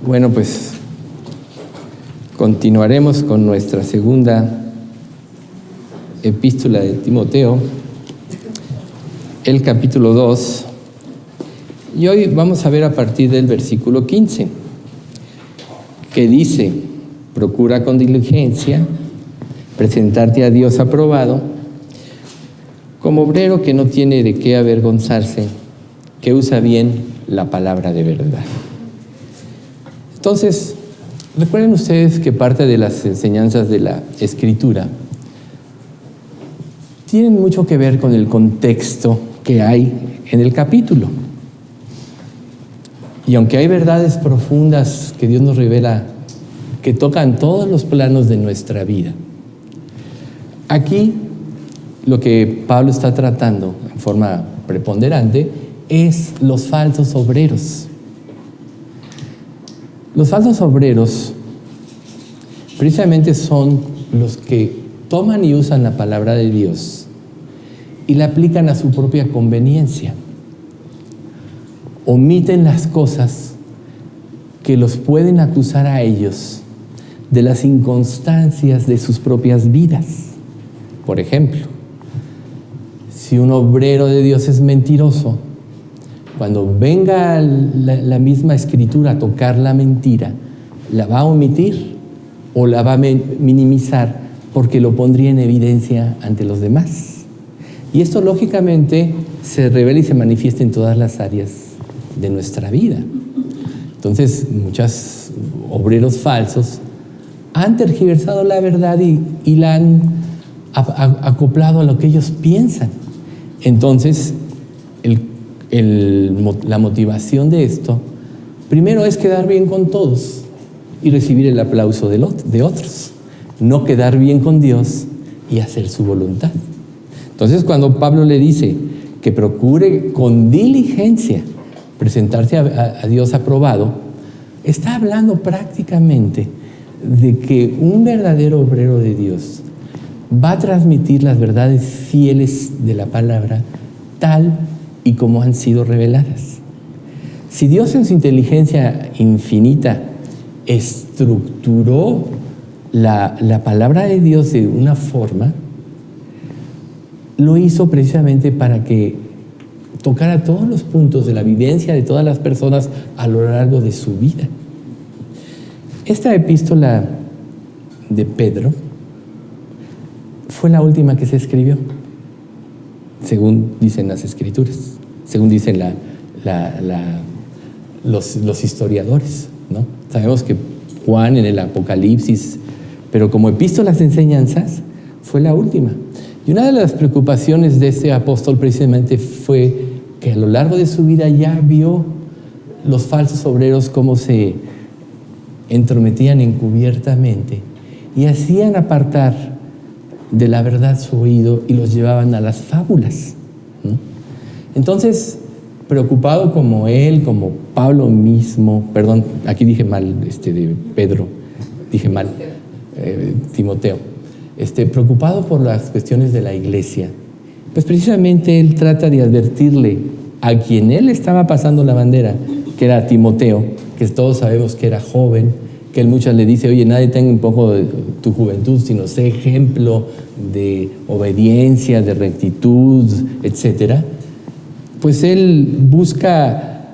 Bueno, pues continuaremos con nuestra segunda epístola de Timoteo, el capítulo 2, y hoy vamos a ver a partir del versículo 15, que dice: procura con diligencia presentarte a Dios aprobado, como obrero que no tiene de qué avergonzarse, que usa bien la palabra de verdad. Entonces, recuerden ustedes que parte de las enseñanzas de la Escritura tienen mucho que ver con el contexto que hay en el capítulo. Y aunque hay verdades profundas que Dios nos revela, que tocan todos los planos de nuestra vida, aquí lo que Pablo está tratando en forma preponderante es los falsos obreros. Los falsos obreros precisamente son los que toman y usan la palabra de Dios y la aplican a su propia conveniencia. Omiten las cosas que los pueden acusar a ellos de las inconstancias de sus propias vidas. Por ejemplo, si un obrero de Dios es mentiroso, cuando venga la misma Escritura a tocar la mentira, la va a omitir o la va a minimizar porque lo pondría en evidencia ante los demás. Y esto lógicamente se revela y se manifiesta en todas las áreas de nuestra vida. Entonces, muchos obreros falsos han tergiversado la verdad y la han acoplado a lo que ellos piensan. Entonces, la motivación de esto, primero, es quedar bien con todos y recibir el aplauso de otros, no quedar bien con Dios y hacer su voluntad. Entonces, cuando Pablo le dice que procure con diligencia presentarse a Dios aprobado, está hablando prácticamente de que un verdadero obrero de Dios va a transmitir las verdades fieles de la palabra tal y como han sido reveladas. Si Dios en su inteligencia infinita estructuró la palabra de Dios de una forma, lo hizo precisamente para que tocara todos los puntos de la vivencia de todas las personas a lo largo de su vida. Esta epístola de Pedro fue la última que se escribió, según dicen las Escrituras, según dicen los historiadores, ¿no? Sabemos que Juan en el Apocalipsis, pero como epístolas de enseñanzas, fue la última. Y una de las preocupaciones de este apóstol precisamente fue que a lo largo de su vida ya vio los falsos obreros cómo se entrometían encubiertamente y hacían apartar de la verdad su oído y los llevaban a las fábulas, ¿no? Entonces, preocupado como él, como Pablo mismo, perdón, aquí dije mal de Pedro, dije mal, Timoteo, preocupado por las cuestiones de la iglesia, pues precisamente él trata de advertirle a quien él estaba pasando la bandera, que era Timoteo, que todos sabemos que era joven, que él muchas le dice: oye, nadie tenga un poco de tu juventud, sino sé ejemplo de obediencia, de rectitud, etcétera. Pues él busca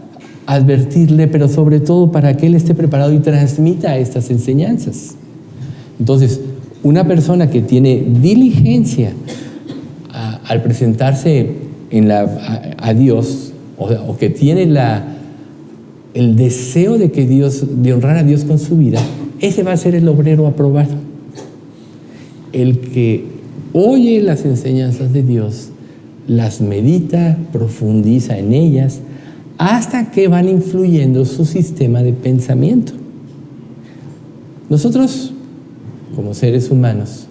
advertirle, pero sobre todo para que él esté preparado y transmita estas enseñanzas. Entonces, una persona que tiene diligencia al presentarse a Dios, o que tiene el deseo de honrar a Dios con su vida, ese va a ser el obrero aprobado. El que oye las enseñanzas de Dios, las medita, profundiza en ellas, hasta que van influyendo su sistema de pensamiento. Nosotros, como seres humanos,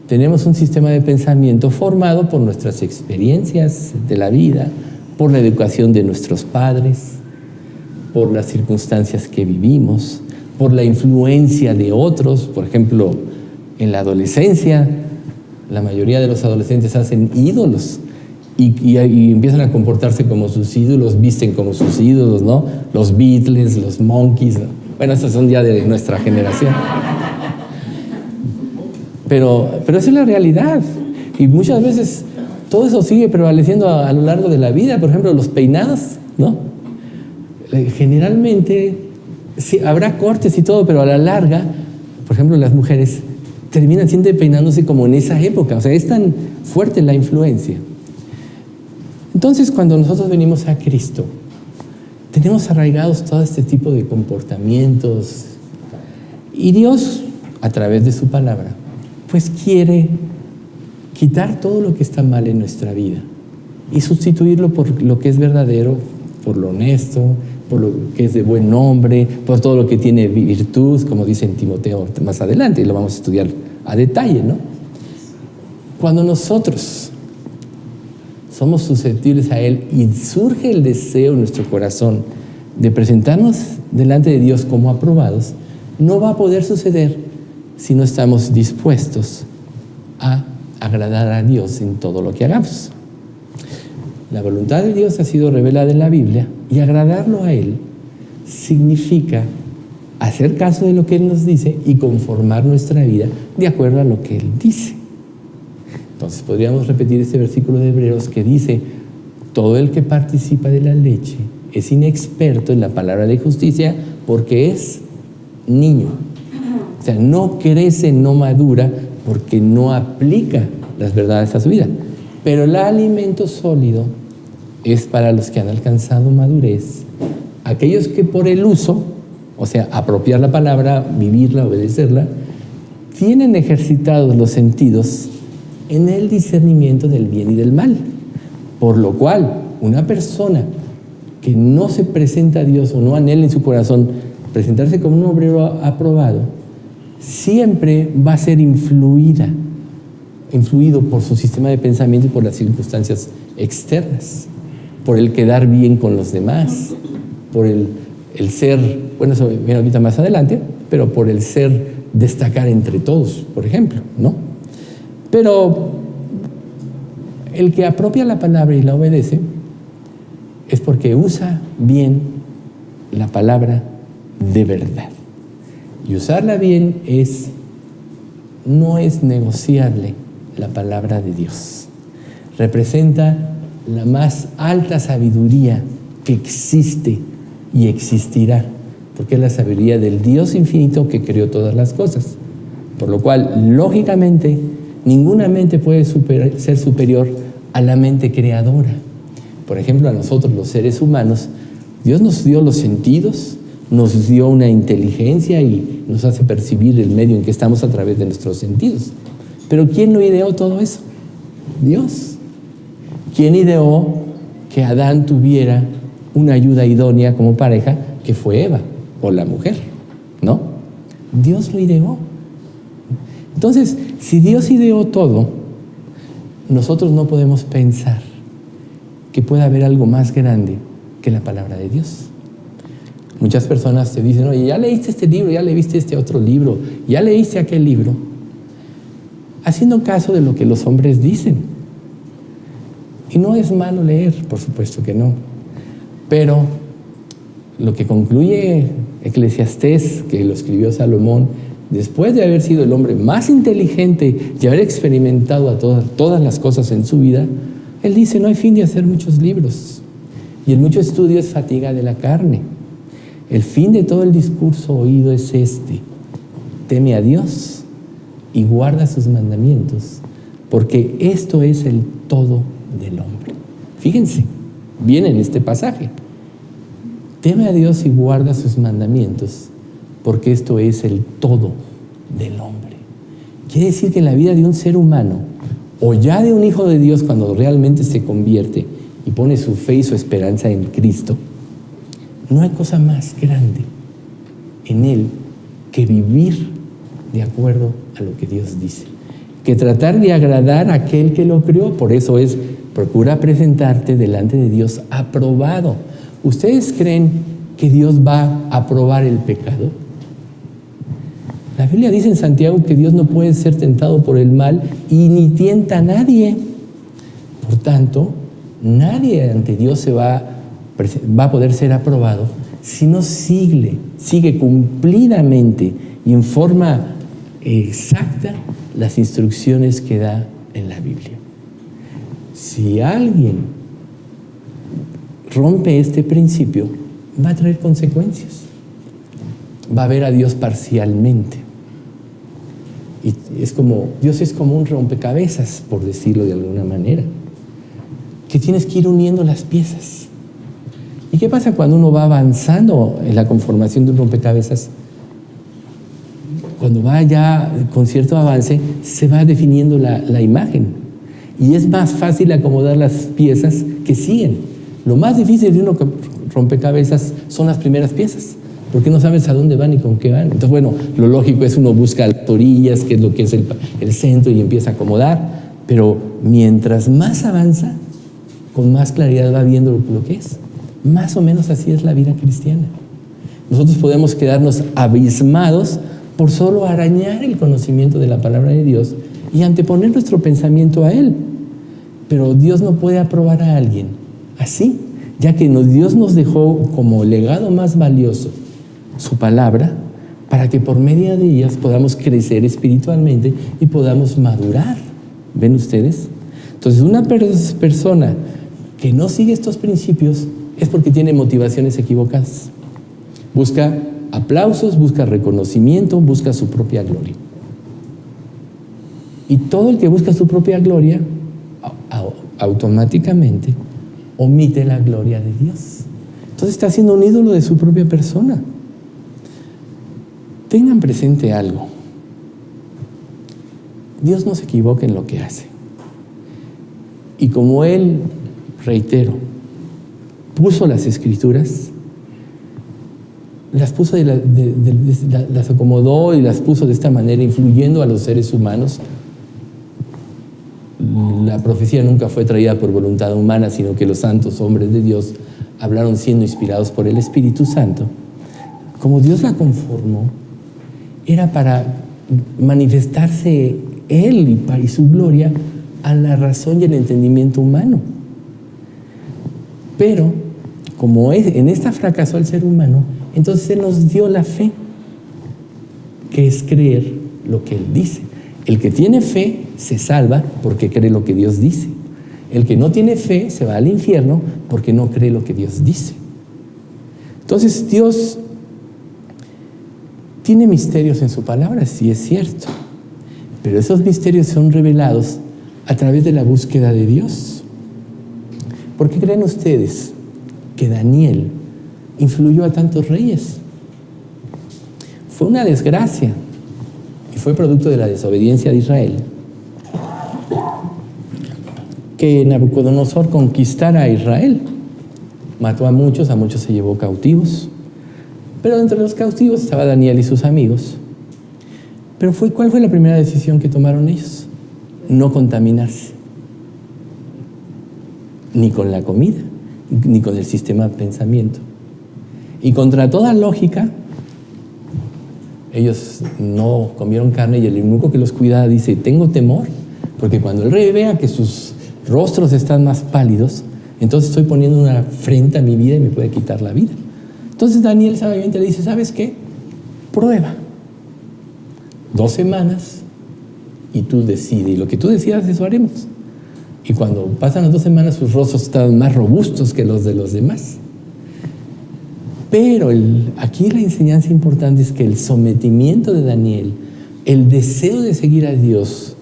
tenemos un sistema de pensamiento formado por nuestras experiencias de la vida, por la educación de nuestros padres, por las circunstancias que vivimos, por la influencia de otros. Por ejemplo, en la adolescencia, la mayoría de los adolescentes hacen ídolos y empiezan a comportarse como sus ídolos, visten como sus ídolos, ¿no? Los Beatles, los Monkeys, ¿no? Bueno, estos son ya de nuestra generación. Pero esa es la realidad. Y muchas veces todo eso sigue prevaleciendo a lo largo de la vida. Por ejemplo, los peinados, ¿no? Generalmente sí, habrá cortes y todo, pero a la larga, por ejemplo, las mujeres terminan siempre peinándose como en esa época. O sea, es tan fuerte la influencia. Entonces, cuando nosotros venimos a Cristo, tenemos arraigados todo este tipo de comportamientos. Y Dios, a través de su palabra, pues quiere quitar todo lo que está mal en nuestra vida y sustituirlo por lo que es verdadero, por lo honesto, por lo que es de buen nombre, por todo lo que tiene virtud, como dice en Timoteo más adelante, y lo vamos a estudiar a detalle, ¿no? Cuando nosotros somos susceptibles a Él y surge el deseo en nuestro corazón de presentarnos delante de Dios como aprobados, no va a poder suceder si no estamos dispuestos a agradar a Dios en todo lo que hagamos. La voluntad de Dios ha sido revelada en la Biblia y agradarlo a Él significa hacer caso de lo que Él nos dice y conformar nuestra vida de acuerdo a lo que Él dice. Entonces podríamos repetir este versículo de Hebreos que dice: todo el que participa de la leche es inexperto en la palabra de justicia porque es niño. O sea, no crece, no madura porque no aplica las verdades a su vida. Pero el alimento sólido es para los que han alcanzado madurez, aquellos que por el uso, o sea, apropiar la palabra, vivirla, obedecerla, tienen ejercitados los sentidos en el discernimiento del bien y del mal. Por lo cual, una persona que no se presenta a Dios o no anhela en su corazón presentarse como un obrero aprobado, siempre va a ser influido por su sistema de pensamiento y por las circunstancias externas, por el quedar bien con los demás, por el ser, bueno, eso viene ahorita más adelante, pero por el ser destacar entre todos, por ejemplo, ¿no? Pero el que apropia la palabra y la obedece es porque usa bien la palabra de verdad. Y usarla bien no es negociable la palabra de Dios. Representa la más alta sabiduría que existe y existirá, porque es la sabiduría del Dios infinito que creó todas las cosas. Por lo cual, lógicamente, ninguna mente puede ser superior a la mente creadora. Por ejemplo, a nosotros los seres humanos, Dios nos dio los sentidos, nos dio una inteligencia y nos hace percibir el medio en que estamos a través de nuestros sentidos. Pero ¿quién lo ideó todo eso? Dios. ¿Quién ideó que Adán tuviera una ayuda idónea como pareja, que fue Eva, o la mujer? ¿No? Dios lo ideó. Entonces, si Dios ideó todo, nosotros no podemos pensar que pueda haber algo más grande que la palabra de Dios. Muchas personas te dicen: oye, ya leíste este libro, ya leíste este otro libro, ya leíste aquel libro, haciendo caso de lo que los hombres dicen. Y no es malo leer, por supuesto que no. Pero lo que concluye Eclesiastés, que lo escribió Salomón, después de haber sido el hombre más inteligente y haber experimentado a todas las cosas en su vida, él dice: no hay fin de hacer muchos libros. Y el mucho estudio es fatiga de la carne. El fin de todo el discurso oído es este: teme a Dios y guarda sus mandamientos, porque esto es el todo del hombre. Fíjense, viene en este pasaje: teme a Dios y guarda sus mandamientos, porque esto es el todo del hombre. Quiere decir que en la vida de un ser humano, o ya de un hijo de Dios, cuando realmente se convierte y pone su fe y su esperanza en Cristo, no hay cosa más grande en él que vivir de acuerdo a lo que Dios dice, que tratar de agradar a aquel que lo creó. Por eso procura presentarte delante de Dios aprobado. ¿Ustedes creen que Dios va a aprobar el pecado? La Biblia dice en Santiago que Dios no puede ser tentado por el mal y ni tienta a nadie. Por tanto, Nadie ante Dios va a poder ser aprobado si no sigue cumplidamente y en forma exacta las instrucciones que da en la Biblia. Si alguien rompe este principio, va a traer consecuencias. Va a ver a Dios parcialmente. Y Dios es como un rompecabezas, por decirlo de alguna manera, que tienes que ir uniendo las piezas. ¿Y qué pasa cuando uno va avanzando en la conformación de un rompecabezas? Cuando va ya con cierto avance, se va definiendo la imagen. Y es más fácil acomodar las piezas que siguen. Lo más difícil de un rompecabezas son las primeras piezas, porque no sabes a dónde van y con qué van. Entonces, bueno, lo lógico es uno busca las orillas, que es lo que es el centro, y empieza a acomodar. Pero mientras más avanza, con más claridad va viendo lo que es. Más o menos así es la vida cristiana. Nosotros podemos quedarnos abismados por solo arañar el conocimiento de la palabra de Dios y anteponer nuestro pensamiento a Él. Pero Dios no puede aprobar a alguien así, ya que Dios nos dejó como legado más valioso su palabra, para que por medio de ellas podamos crecer espiritualmente y podamos madurar. ¿Ven ustedes? Entonces, una persona que no sigue estos principios es porque tiene motivaciones equivocadas. Busca aplausos, busca reconocimiento, busca su propia gloria. Y todo el que busca su propia gloria, automáticamente omite la gloria de Dios. Entonces está siendo un ídolo de su propia persona. Tengan presente algo. Dios no se equivoca en lo que hace. Y como Él, reitero, puso las Escrituras, las puso las acomodó y las puso de esta manera, influyendo a los seres humanos. La profecía nunca fue traída por voluntad humana, sino que los santos hombres de Dios hablaron siendo inspirados por el Espíritu Santo. Como Dios la conformó, era para manifestarse Él y su gloria a la razón y el entendimiento humano. Pero, como en esta fracasó el ser humano, entonces Él nos dio la fe, que es creer lo que Él dice. El que tiene fe se salva porque cree lo que Dios dice. El que no tiene fe se va al infierno porque no cree lo que Dios dice. Entonces Dios tiene misterios en su palabra, sí es cierto, pero esos misterios son revelados a través de la búsqueda de Dios. ¿Por qué creen ustedes que Daniel influyó a tantos reyes? Fue una desgracia y fue producto de la desobediencia de Israel que Nabucodonosor conquistara a Israel. Mató a muchos se llevó cautivos. Pero entre los cautivos estaba Daniel y sus amigos. Pero ¿cuál fue la primera decisión que tomaron ellos? No contaminarse. Ni con la comida, ni con el sistema de pensamiento. Y contra toda lógica, ellos no comieron carne y el eunuco que los cuidaba dice, tengo temor, porque cuando el rey vea que sus rostros están más pálidos, entonces estoy poniendo una afrenta a mi vida y me puede quitar la vida. Entonces Daniel sabiamente le dice, ¿sabes qué? Prueba 2 semanas y tú decides, y lo que tú decidas eso haremos. Y cuando pasan las 2 semanas sus rostros están más robustos que los de los demás. Pero aquí la enseñanza importante es que el sometimiento de Daniel, el deseo de seguir a Dios,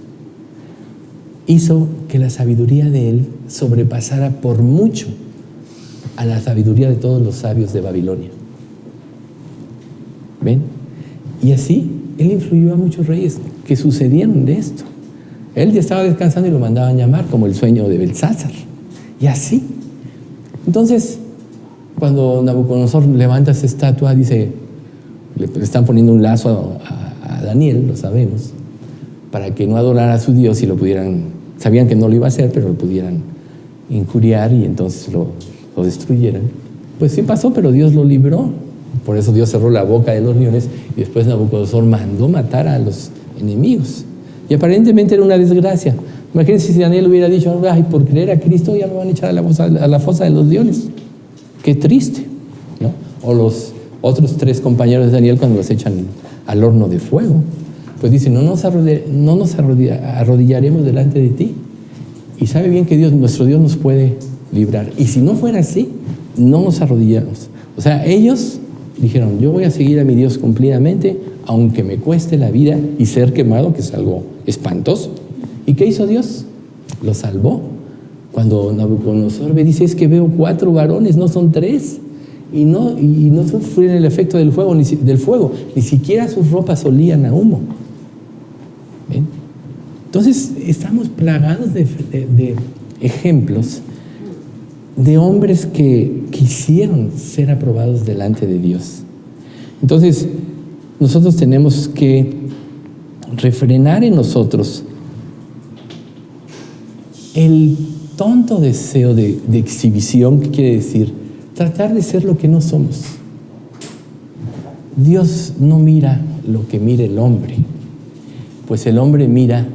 hizo que la sabiduría de él sobrepasara por mucho a la sabiduría de todos los sabios de Babilonia. ¿Ven? Y así, él influyó a muchos reyes que sucedieron de esto. Él ya estaba descansando y lo mandaban llamar, como el sueño de Belsázar. Y así. Entonces, cuando Nabucodonosor levanta esa estatua, dice, le están poniendo un lazo a Daniel, lo sabemos, para que no adorara a su Dios y lo pudieran, sabían que no lo iba a hacer, pero lo pudieran injuriar y entonces lo destruyeran. Pues sí pasó, pero Dios lo libró. Por eso Dios cerró la boca de los leones y después Nabucodonosor mandó matar a los enemigos. Y aparentemente era una desgracia, Imagínense si Daniel hubiera dicho, ay, por creer a Cristo ya me van a echar a la fosa de los leones. Qué triste, ¿no? O los otros 3 compañeros de Daniel cuando los echan al horno de fuego. Pues dicen, no nos arrodillaremos delante de ti. Y sabe bien que nuestro Dios nos puede librar. Y si no fuera así, no nos arrodillamos. O sea, ellos dijeron, yo voy a seguir a mi Dios cumplidamente, aunque me cueste la vida y ser quemado, que es algo espantoso. ¿Y qué hizo Dios? Lo salvó. Cuando Nabucodonosor me dice, es que veo 4 varones, no son 3. Y no sufrieron el efecto del fuego, ni siquiera sus ropas olían a humo. ¿Ven? Entonces, estamos plagados de ejemplos de hombres que quisieron ser aprobados delante de Dios. Entonces, nosotros tenemos que refrenar en nosotros el tonto deseo de exhibición, que quiere decir tratar de ser lo que no somos. Dios no mira lo que mira el hombre, pues el hombre mira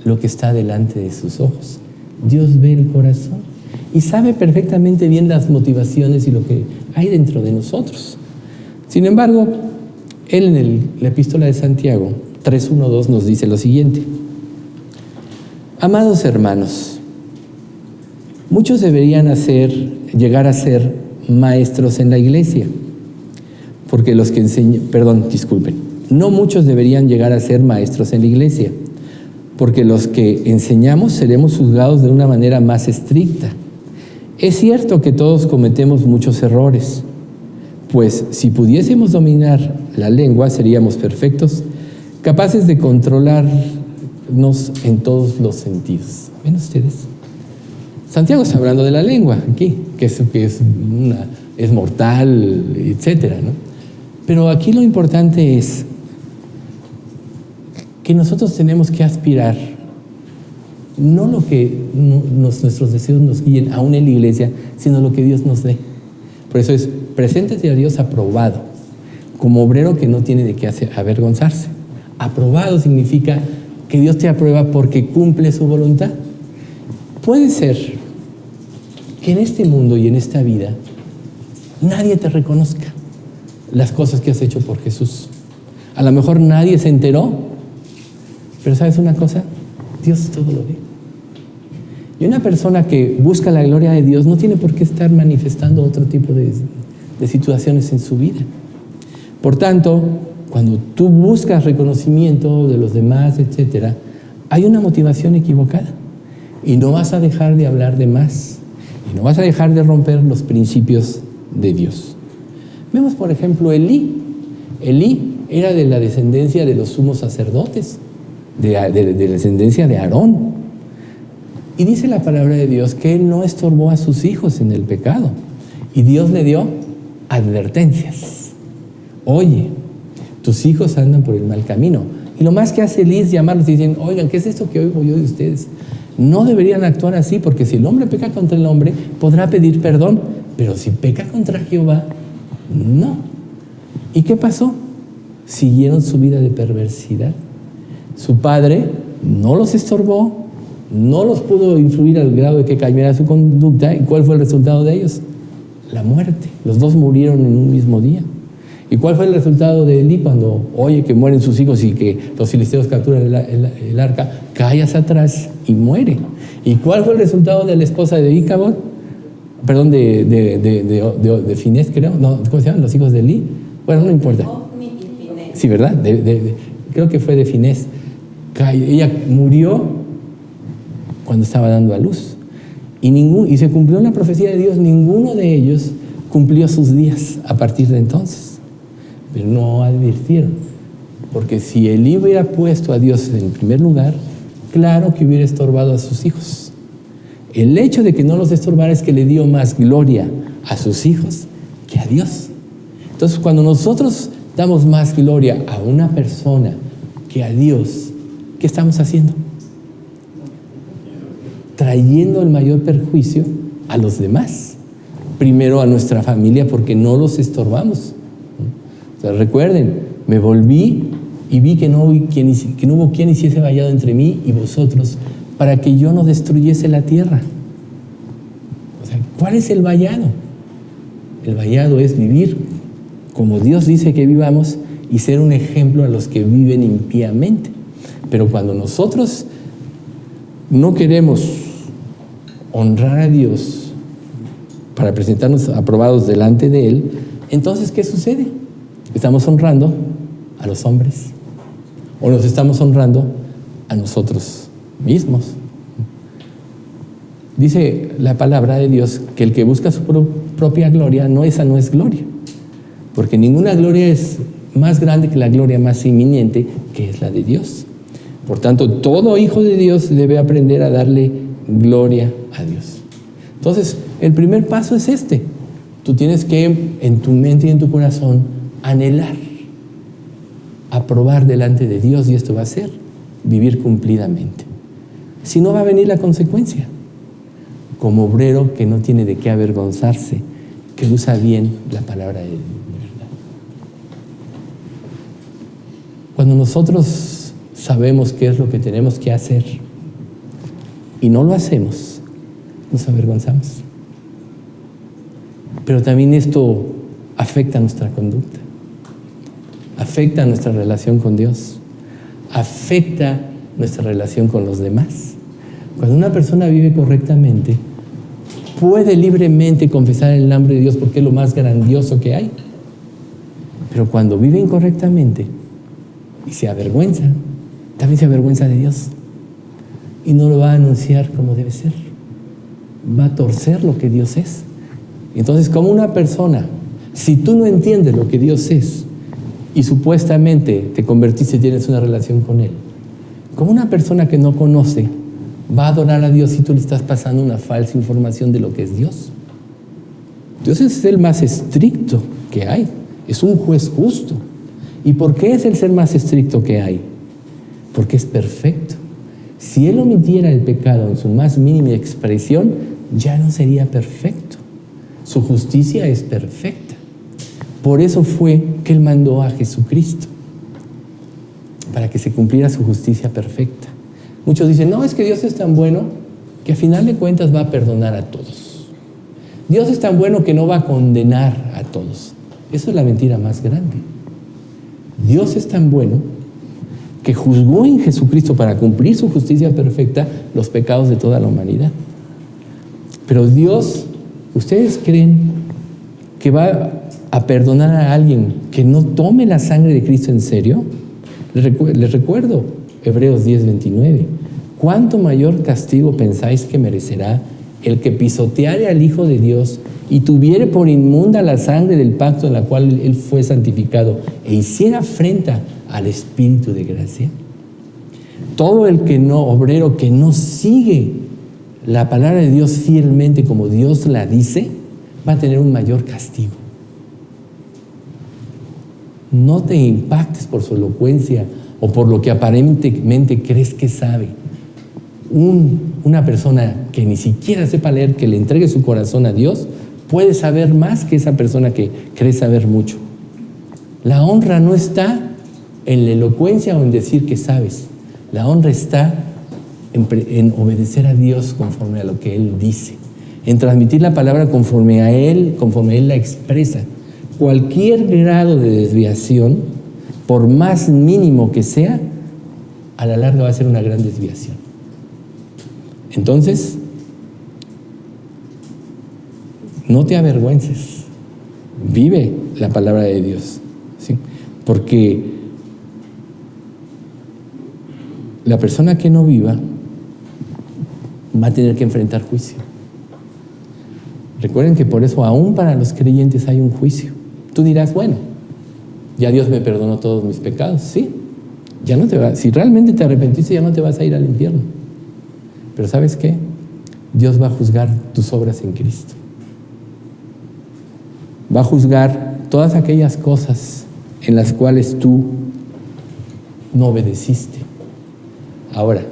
lo que está delante de sus ojos. Dios ve el corazón y sabe perfectamente bien las motivaciones y lo que hay dentro de nosotros. Sin embargo, él en la epístola de Santiago 3:1-2 nos dice lo siguiente: amados hermanos, muchos deberían llegar a ser maestros en la iglesia, porque los que no muchos deberían llegar a ser maestros en la iglesia, porque los que enseñamos seremos juzgados de una manera más estricta. Es cierto que todos cometemos muchos errores, pues si pudiésemos dominar la lengua seríamos perfectos, capaces de controlarnos en todos los sentidos. ¿Ven ustedes? Santiago está hablando de la lengua aquí, que es mortal, etcétera, ¿no? Pero aquí lo importante es que nosotros tenemos que aspirar, no lo que nuestros deseos nos guíen aún en la iglesia, sino lo que Dios nos dé. Por eso es, preséntate a Dios aprobado, como obrero que no tiene de qué avergonzarse. Aprobado significa que Dios te aprueba porque cumple su voluntad. Puede ser que en este mundo y en esta vida nadie te reconozca las cosas que has hecho por Jesús. A lo mejor nadie se enteró, pero ¿sabes una cosa? Dios todo lo ve. Y una persona que busca la gloria de Dios no tiene por qué estar manifestando otro tipo de situaciones en su vida. Por tanto, cuando tú buscas reconocimiento de los demás, etcétera, hay una motivación equivocada. Y no vas a dejar de hablar de más. Y no vas a dejar de romper los principios de Dios. Vemos, por ejemplo, Elí. Elí era de la descendencia de los sumos sacerdotes, de la descendencia de Aarón. Y dice la palabra de Dios que él no estorbó a sus hijos en el pecado. Y Dios le dio advertencias. Oye, tus hijos andan por el mal camino. Y lo más que hace Elí es llamarlos y dicen, oigan, ¿qué es esto que oigo yo de ustedes? No deberían actuar así, porque si el hombre peca contra el hombre, podrá pedir perdón, pero si peca contra Jehová, no. ¿Y qué pasó? Siguieron su vida de perversidad. Su padre no los estorbó, no los pudo influir al grado de que cambiara su conducta. ¿Y cuál fue el resultado de ellos? La muerte. Los dos murieron en un mismo día. ¿Y cuál fue el resultado de Elí cuando oye que mueren sus hijos y que los filisteos capturan el arca? Cae hacia atrás y muere. ¿Y cuál fue el resultado de la esposa de Icabod? Perdón, de Finés, creo. No, ¿cómo se llaman los hijos de Elí? Bueno, no importa. Sí, ¿verdad? Creo que fue de Finés. Ella murió cuando estaba dando a luz. Y se cumplió la profecía de Dios. Ninguno de ellos cumplió sus días a partir de entonces. Pero no advirtieron. Porque si Elí hubiera puesto a Dios en primer lugar, claro que hubiera estorbado a sus hijos. El hecho de que no los estorbara es que le dio más gloria a sus hijos que a Dios. Entonces, cuando nosotros damos más gloria a una persona que a Dios, ¿qué estamos haciendo? Trayendo el mayor perjuicio a los demás. Primero a nuestra familia, porque no los estorbamos. O sea, recuerden, me volví y vi que no hubo quien hiciese vallado entre mí y vosotros, para que yo no destruyese la tierra. O sea, ¿cuál es el vallado? El vallado es vivir como Dios dice que vivamos y ser un ejemplo a los que viven impíamente. Pero cuando nosotros no queremos honrar a Dios para presentarnos aprobados delante de Él, entonces, ¿qué sucede? Estamos honrando a los hombres o nos estamos honrando a nosotros mismos. Dice la palabra de Dios que el que busca su propia gloria, esa no es gloria, porque ninguna gloria es más grande que la gloria más inminente, que es la de Dios. Por tanto, todo hijo de Dios debe aprender a darle gloria a Dios. Entonces, el primer paso es este. Tú tienes que, en tu mente y en tu corazón, anhelar, aprobar delante de Dios, y esto va a ser vivir cumplidamente. Si no, va a venir la consecuencia. Como obrero que no tiene de qué avergonzarse, que usa bien la palabra de verdad. Cuando nosotros sabemos qué es lo que tenemos que hacer y no lo hacemos, nos avergonzamos. Pero también esto afecta nuestra conducta, afecta nuestra relación con Dios, afecta nuestra relación con los demás. Cuando una persona vive correctamente, puede libremente confesar el nombre de Dios porque es lo más grandioso que hay. Pero cuando vive incorrectamente y se avergüenza, también se avergüenza de Dios y no lo va a anunciar como debe ser. Va a torcer lo que Dios es. Entonces, como una persona, si tú no entiendes lo que Dios es y supuestamente te convertiste y tienes una relación con Él, como una persona que no conoce va a adorar a Dios si tú le estás pasando una falsa información de lo que es Dios. Dios es el más estricto que hay, es un juez justo. ¿Y por qué es el ser más estricto que hay? Porque es perfecto. Si Él omitiera el pecado en su más mínima expresión, ya no sería perfecto. Su justicia es perfecta. Por eso fue que Él mandó a Jesucristo, para que se cumpliera su justicia perfecta. Muchos dicen, no, es que Dios es tan bueno que a final de cuentas va a perdonar a todos. Dios es tan bueno que no va a condenar a todos. Eso es la mentira más grande. Dios es tan bueno que juzgó en Jesucristo para cumplir su justicia perfecta los pecados de toda la humanidad. Pero Dios, ¿ustedes creen que va a perdonar a alguien que no tome la sangre de Cristo en serio? Les recuerdo Hebreos 10:29. ¿Cuánto mayor castigo pensáis que merecerá el que pisoteare al Hijo de Dios y tuviere por inmunda la sangre del pacto en la cual Él fue santificado e hiciera afrenta al Espíritu de gracia? Todo el obrero que no sigue la palabra de Dios fielmente como Dios la dice, va a tener un mayor castigo. No te impactes por su elocuencia o por lo que aparentemente crees que sabe. Una persona que ni siquiera sepa leer, que le entregue su corazón a Dios, puede saber más que esa persona que cree saber mucho. La honra no está en la elocuencia o en decir que sabes. La honra está en obedecer a Dios conforme a lo que Él dice, en transmitir la palabra conforme Él la expresa. Cualquier grado de desviación, por más mínimo que sea, a la larga va a ser una gran desviación. Entonces, no te avergüences, vive la palabra de Dios, ¿sí? Porque la persona que no viva va a tener que enfrentar juicio. Recuerden que por eso aún para los creyentes hay un juicio. Tú dirás, bueno, ya Dios me perdonó todos mis pecados. Sí, ya no te va, si realmente te arrepentiste, ya no te vas a ir al infierno. Pero ¿sabes qué? Dios va a juzgar tus obras en Cristo. Va a juzgar todas aquellas cosas en las cuales tú no obedeciste. Ahora,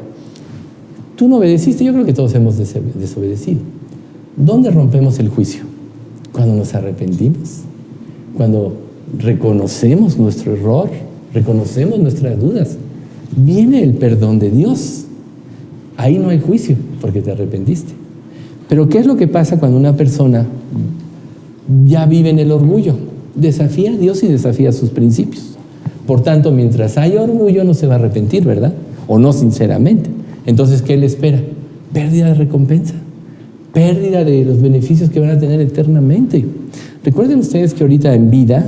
tú no obedeciste, yo creo que todos hemos desobedecido. ¿Dónde rompemos el juicio? Cuando nos arrepentimos, cuando reconocemos nuestro error, reconocemos nuestras dudas. Viene el perdón de Dios. ahí no hay juicio, porque te arrepentiste. Pero ¿qué es lo que pasa cuando una persona ya vive en el orgullo? Desafía a Dios y desafía sus principios. Por tanto, mientras haya orgullo, no se va a arrepentir, ¿verdad? O no sinceramente. Entonces, ¿qué le espera? Pérdida de recompensa, pérdida de los beneficios que van a tener eternamente. Recuerden ustedes que ahorita en vida,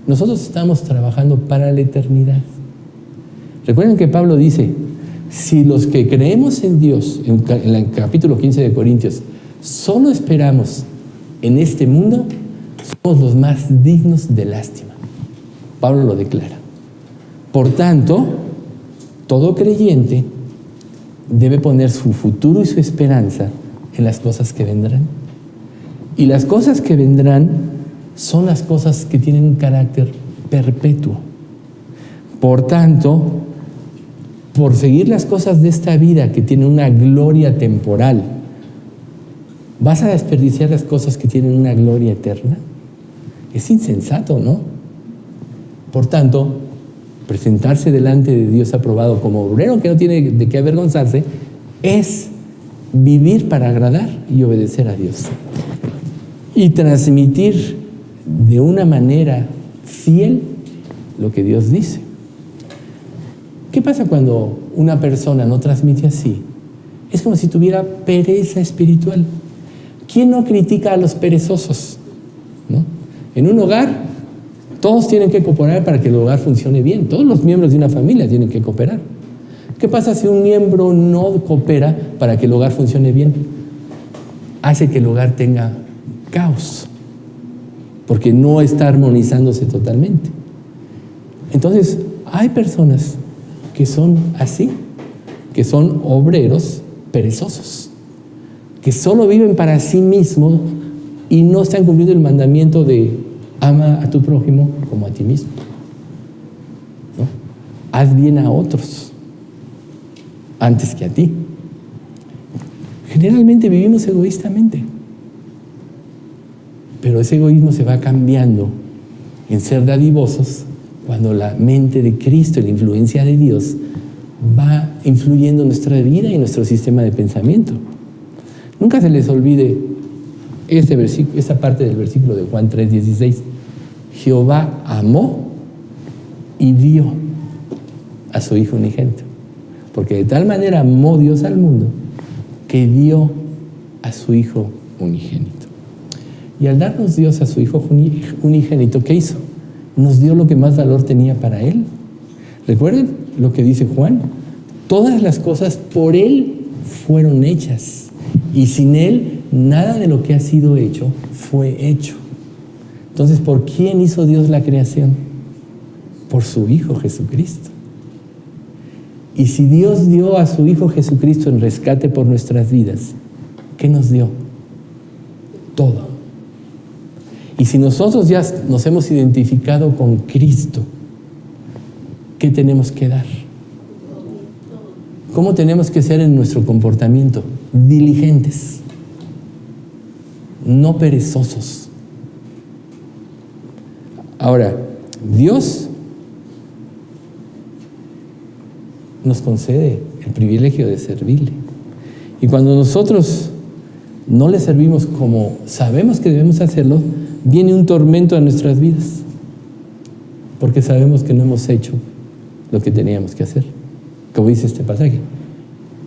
nosotros estamos trabajando para la eternidad. Recuerden que Pablo dice, si los que creemos en Dios, en el capítulo 15 de Corintios, solo esperamos en este mundo, somos los más dignos de lástima. Pablo lo declara. Por tanto, todo creyente debe poner su futuro y su esperanza en las cosas que vendrán. Y las cosas que vendrán son las cosas que tienen un carácter perpetuo. Por tanto, por seguir las cosas de esta vida que tienen una gloria temporal, ¿vas a desperdiciar las cosas que tienen una gloria eterna? Es insensato, ¿no? Por tanto, presentarse delante de Dios aprobado como obrero que no tiene de qué avergonzarse es vivir para agradar y obedecer a Dios y transmitir de una manera fiel lo que Dios dice. ¿Qué pasa cuando una persona no transmite así? Es como si tuviera pereza espiritual. ¿Quién no critica a los perezosos? ¿No? En un hogar, todos tienen que cooperar para que el hogar funcione bien. Todos los miembros de una familia tienen que cooperar. ¿Qué pasa si un miembro no coopera para que el hogar funcione bien? Hace que el hogar tenga caos, porque no está armonizándose totalmente. Entonces, hay personas que son así, que son obreros perezosos, que solo viven para sí mismos y no están cumpliendo el mandamiento de ama a tu prójimo como a ti mismo, ¿no? Haz bien a otros antes que a ti. Generalmente vivimos egoístamente, pero ese egoísmo se va cambiando en ser dadivosos cuando la mente de Cristo y la influencia de Dios va influyendo en nuestra vida y en nuestro sistema de pensamiento. Nunca se les olvide esa parte del versículo de Juan 3:16. Jehová amó y dio a su Hijo unigénito, porque de tal manera amó Dios al mundo que dio a su Hijo unigénito. Y al darnos Dios a su Hijo unigénito, ¿qué hizo? Nos dio lo que más valor tenía para Él. Recuerden lo que dice Juan: todas las cosas por Él fueron hechas, y sin Él nada de lo que ha sido hecho fue hecho. Entonces, ¿por quién hizo Dios la creación? Por su Hijo Jesucristo. Y si Dios dio a su Hijo Jesucristo en rescate por nuestras vidas, ¿qué nos dio? Todo. Y si nosotros ya nos hemos identificado con Cristo, ¿qué tenemos que dar? ¿Cómo tenemos que ser en nuestro comportamiento? Diligentes, no perezosos. Ahora, Dios nos concede el privilegio de servirle. Y cuando nosotros no le servimos como sabemos que debemos hacerlo, viene un tormento a nuestras vidas, porque sabemos que no hemos hecho lo que teníamos que hacer, como dice este pasaje.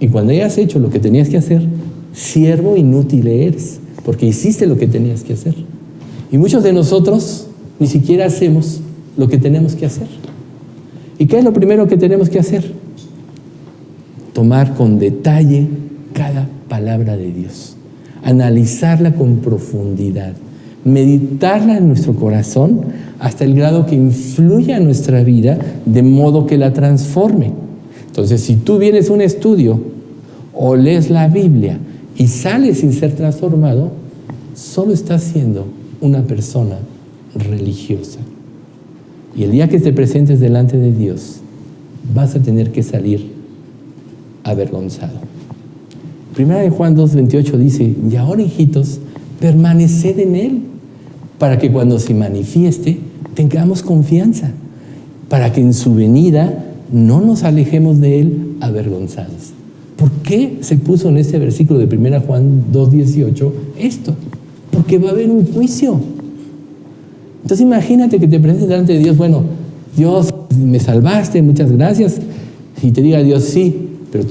Y cuando hayas hecho lo que tenías que hacer, siervo inútil eres, porque hiciste lo que tenías que hacer. Y muchos de nosotros ni siquiera hacemos lo que tenemos que hacer. ¿Y qué es lo primero que tenemos que hacer? Tomar con detalle cada palabra de Dios, analizarla con profundidad, meditarla en nuestro corazón hasta el grado que influya en nuestra vida, de modo que la transforme. Entonces, si tú vienes a un estudio o lees la Biblia y sales sin ser transformado, solo estás siendo una persona religiosa. Y el día que te presentes delante de Dios, vas a tener que salir avergonzado. Primera de Juan 2:28 dice: y ahora, hijitos, permaneced en Él, para que cuando se manifieste tengamos confianza, para que en su venida no nos alejemos de Él avergonzados. ¿Por qué se puso en este versículo de 1 Juan 2:18 esto? Porque va a haber un juicio. Entonces imagínate que te presentes delante de Dios, bueno, Dios, me salvaste, muchas gracias, y te diga Dios, sí, pero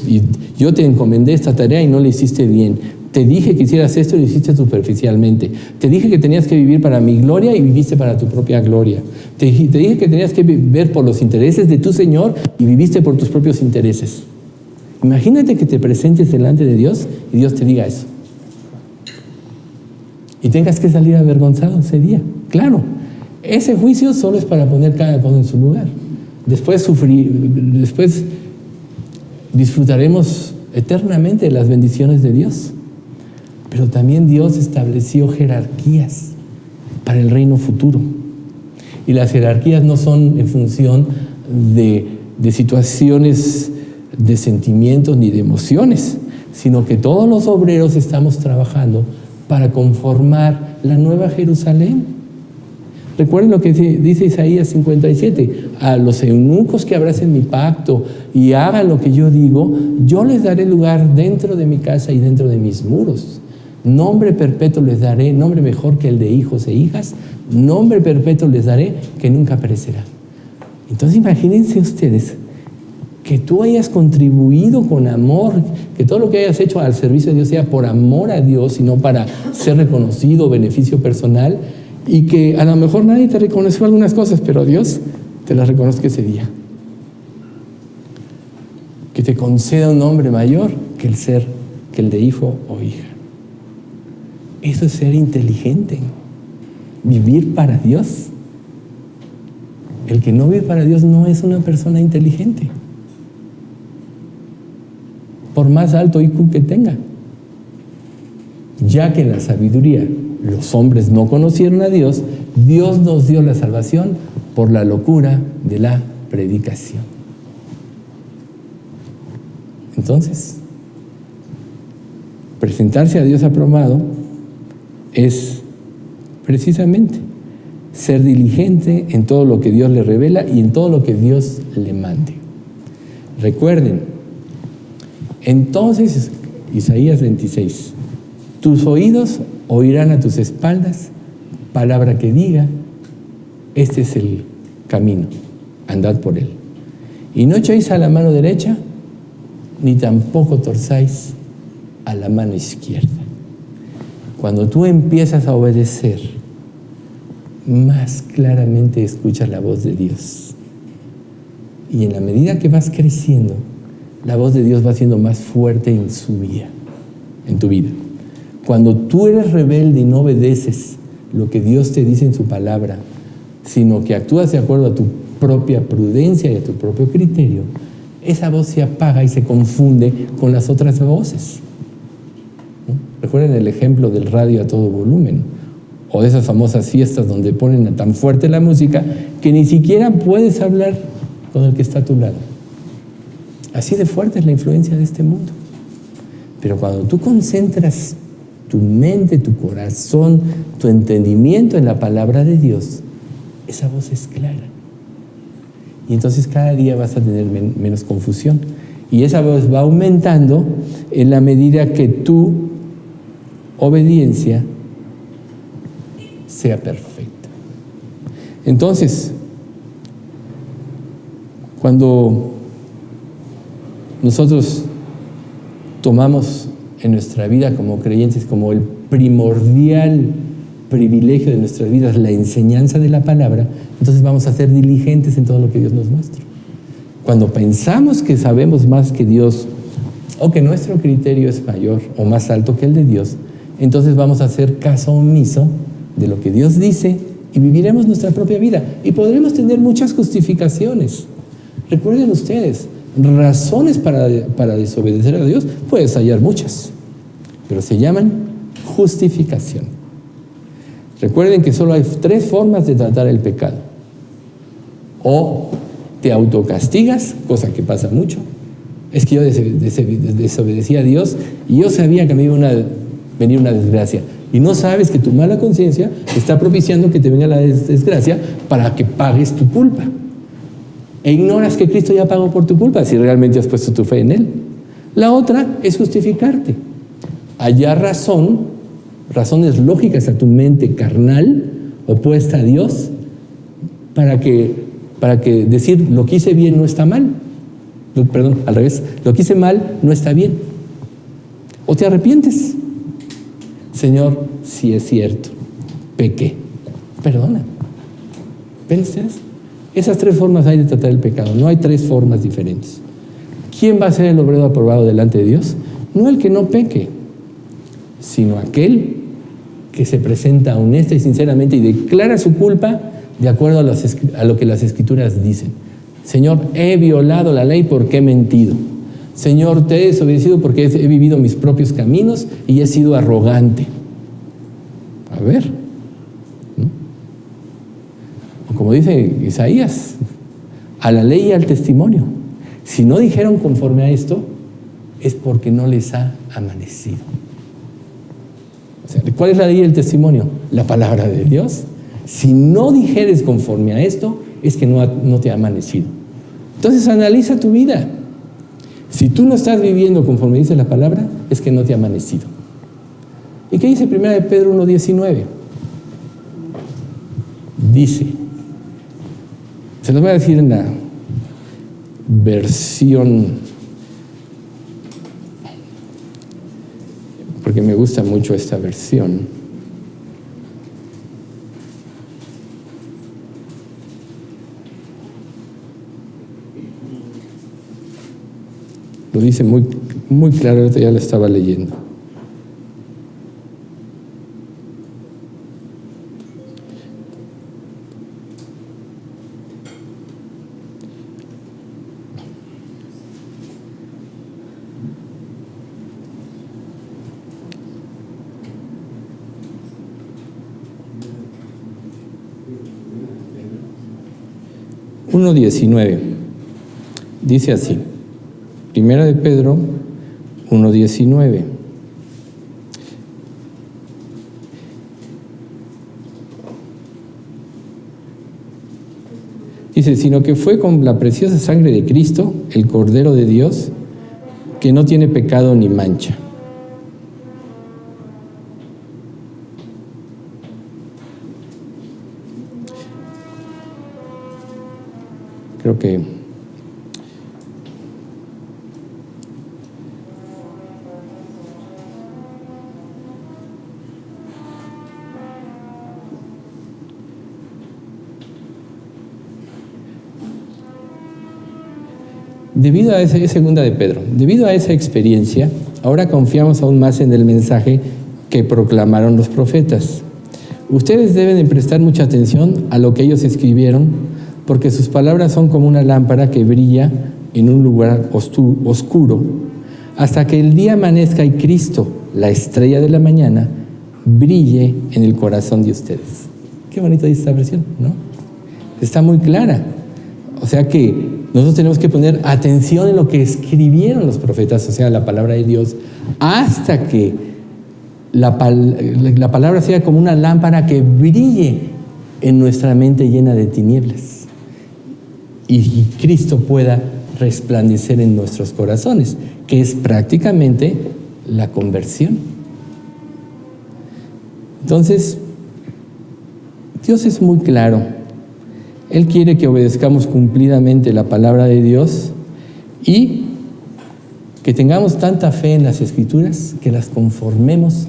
yo te encomendé esta tarea y no la hiciste bien. Te dije que hicieras esto y lo hiciste superficialmente. Te dije que tenías que vivir para mi gloria y viviste para tu propia gloria. Te dije que tenías que ver por los intereses de tu Señor y viviste por tus propios intereses. Imagínate que te presentes delante de Dios y Dios te diga eso. Y tengas que salir avergonzado ese día. Claro, ese juicio solo es para poner cada cosa en su lugar. Después disfrutaremos eternamente de las bendiciones de Dios. Pero también Dios estableció jerarquías para el reino futuro. Y las jerarquías no son en función de situaciones, de sentimientos ni de emociones, sino que todos los obreros estamos trabajando para conformar la nueva Jerusalén. Recuerden lo que dice Isaías 57, a los eunucos que abracen mi pacto y hagan lo que yo digo, yo les daré lugar dentro de mi casa y dentro de mis muros. Nombre perpetuo les daré, nombre mejor que el de hijos e hijas, nombre perpetuo les daré que nunca perecerá. Entonces imagínense ustedes que tú hayas contribuido con amor, que todo lo que hayas hecho al servicio de Dios sea por amor a Dios y no para ser reconocido, beneficio personal, y que a lo mejor nadie te reconoció algunas cosas, pero Dios te las reconozca ese día. Que te conceda un nombre mayor que el de hijo o hija. Eso es ser inteligente, vivir para Dios. El que no vive para Dios no es una persona inteligente, por más alto IQ que tenga, ya que en la sabiduría los hombres no conocieron a Dios, Dios nos dio la salvación por la locura de la predicación. Entonces, presentarse a Dios aprobado es precisamente ser diligente en todo lo que Dios le revela y en todo lo que Dios le mande. Recuerden, entonces, Isaías 26, tus oídos oirán a tus espaldas palabra que diga, este es el camino, andad por él. Y no echéis a la mano derecha, ni tampoco torzáis a la mano izquierda. Cuando tú empiezas a obedecer, más claramente escuchas la voz de Dios. Y en la medida que vas creciendo, la voz de Dios va siendo más fuerte en tu vida. Cuando tú eres rebelde y no obedeces lo que Dios te dice en su palabra, sino que actúas de acuerdo a tu propia prudencia y a tu propio criterio, esa voz se apaga y se confunde con las otras voces. ¿No? Recuerden el ejemplo del radio a todo volumen, o de esas famosas fiestas donde ponen tan fuerte la música que ni siquiera puedes hablar con el que está a tu lado. Así de fuerte es la influencia de este mundo. Pero cuando tú concentras tu mente, tu corazón, tu entendimiento en la palabra de Dios, esa voz es clara. Y entonces cada día vas a tener menos confusión. Y esa voz va aumentando en la medida que tu obediencia sea perfecta. Entonces, cuando nosotros tomamos en nuestra vida como creyentes como el primordial privilegio de nuestras vidas la enseñanza de la palabra, entonces vamos a ser diligentes en todo lo que Dios nos muestra. Cuando pensamos que sabemos más que Dios o que nuestro criterio es mayor o más alto que el de Dios, entonces vamos a hacer caso omiso de lo que Dios dice y viviremos nuestra propia vida y podremos tener muchas justificaciones. Recuerden ustedes, razones para desobedecer a Dios puedes hallar muchas, pero se llaman justificación. Recuerden que solo hay 3 formas de tratar el pecado. O te autocastigas, cosa que pasa mucho. Es que yo desobedecí a Dios y yo sabía que me iba a venir una desgracia. Y no sabes que tu mala conciencia está propiciando que te venga la desgracia para que pagues tu culpa. E ignoras que Cristo ya pagó por tu culpa si realmente has puesto tu fe en Él. La otra es justificarte. Hallar razones lógicas a tu mente carnal, opuesta a Dios, para que decir lo que hice bien no está mal. Perdón, al revés, lo que hice mal no está bien. O te arrepientes. Señor, si es cierto, pequé, perdona. ¿Ven ustedes? Esas tres formas hay de tratar el pecado, no hay tres formas diferentes. ¿Quién va a ser el obrero aprobado delante de Dios? No el que no peque, sino aquel que se presenta honesta y sinceramente y declara su culpa de acuerdo a lo que las Escrituras dicen. Señor, he violado la ley porque he mentido. Señor, te he desobedecido porque he vivido mis propios caminos y he sido arrogante. A ver, ¿no? O como dice Isaías, a la ley y al testimonio. Si no dijeron conforme a esto, es porque no les ha amanecido. O sea, ¿cuál es la ley y el testimonio? La palabra de Dios. Si no dijeres conforme a esto, es que no te ha amanecido. Entonces analiza tu vida. Si tú no estás viviendo conforme dice la palabra, es que no te ha amanecido. ¿Y qué dice 1 Pedro 1:19? Dice, se los voy a decir en la versión, porque me gusta mucho esta versión. Lo dice muy, muy claro, ya lo estaba leyendo. Pedro 1:19 dice así. 1 de Pedro 1:19. Dice, sino que fue con la preciosa sangre de Cristo, el Cordero de Dios, que no tiene pecado ni mancha. Creo que debido a esa segunda de Pedro, debido a esa experiencia, ahora confiamos aún más en el mensaje que proclamaron los profetas. Ustedes deben de prestar mucha atención a lo que ellos escribieron, porque sus palabras son como una lámpara que brilla en un lugar oscuro, hasta que el día amanezca y Cristo, la estrella de la mañana, brille en el corazón de ustedes. Qué bonito dice esta versión, ¿no? Está muy clara. O sea que nosotros tenemos que poner atención en lo que escribieron los profetas, o sea, la palabra de Dios, hasta que la palabra sea como una lámpara que brille en nuestra mente llena de tinieblas y Cristo pueda resplandecer en nuestros corazones, que es prácticamente la conversión. Entonces, Dios es muy claro. Él quiere que obedezcamos cumplidamente la palabra de Dios y que tengamos tanta fe en las Escrituras que las conformemos,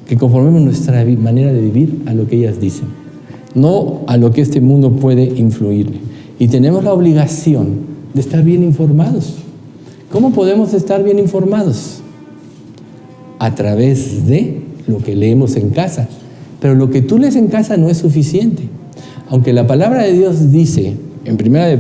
que conformemos nuestra manera de vivir a lo que ellas dicen, no a lo que este mundo puede influirle. Y tenemos la obligación de estar bien informados. ¿Cómo podemos estar bien informados? A través de lo que leemos en casa. Pero lo que tú lees en casa no es suficiente. Aunque la palabra de Dios dice, en 1 de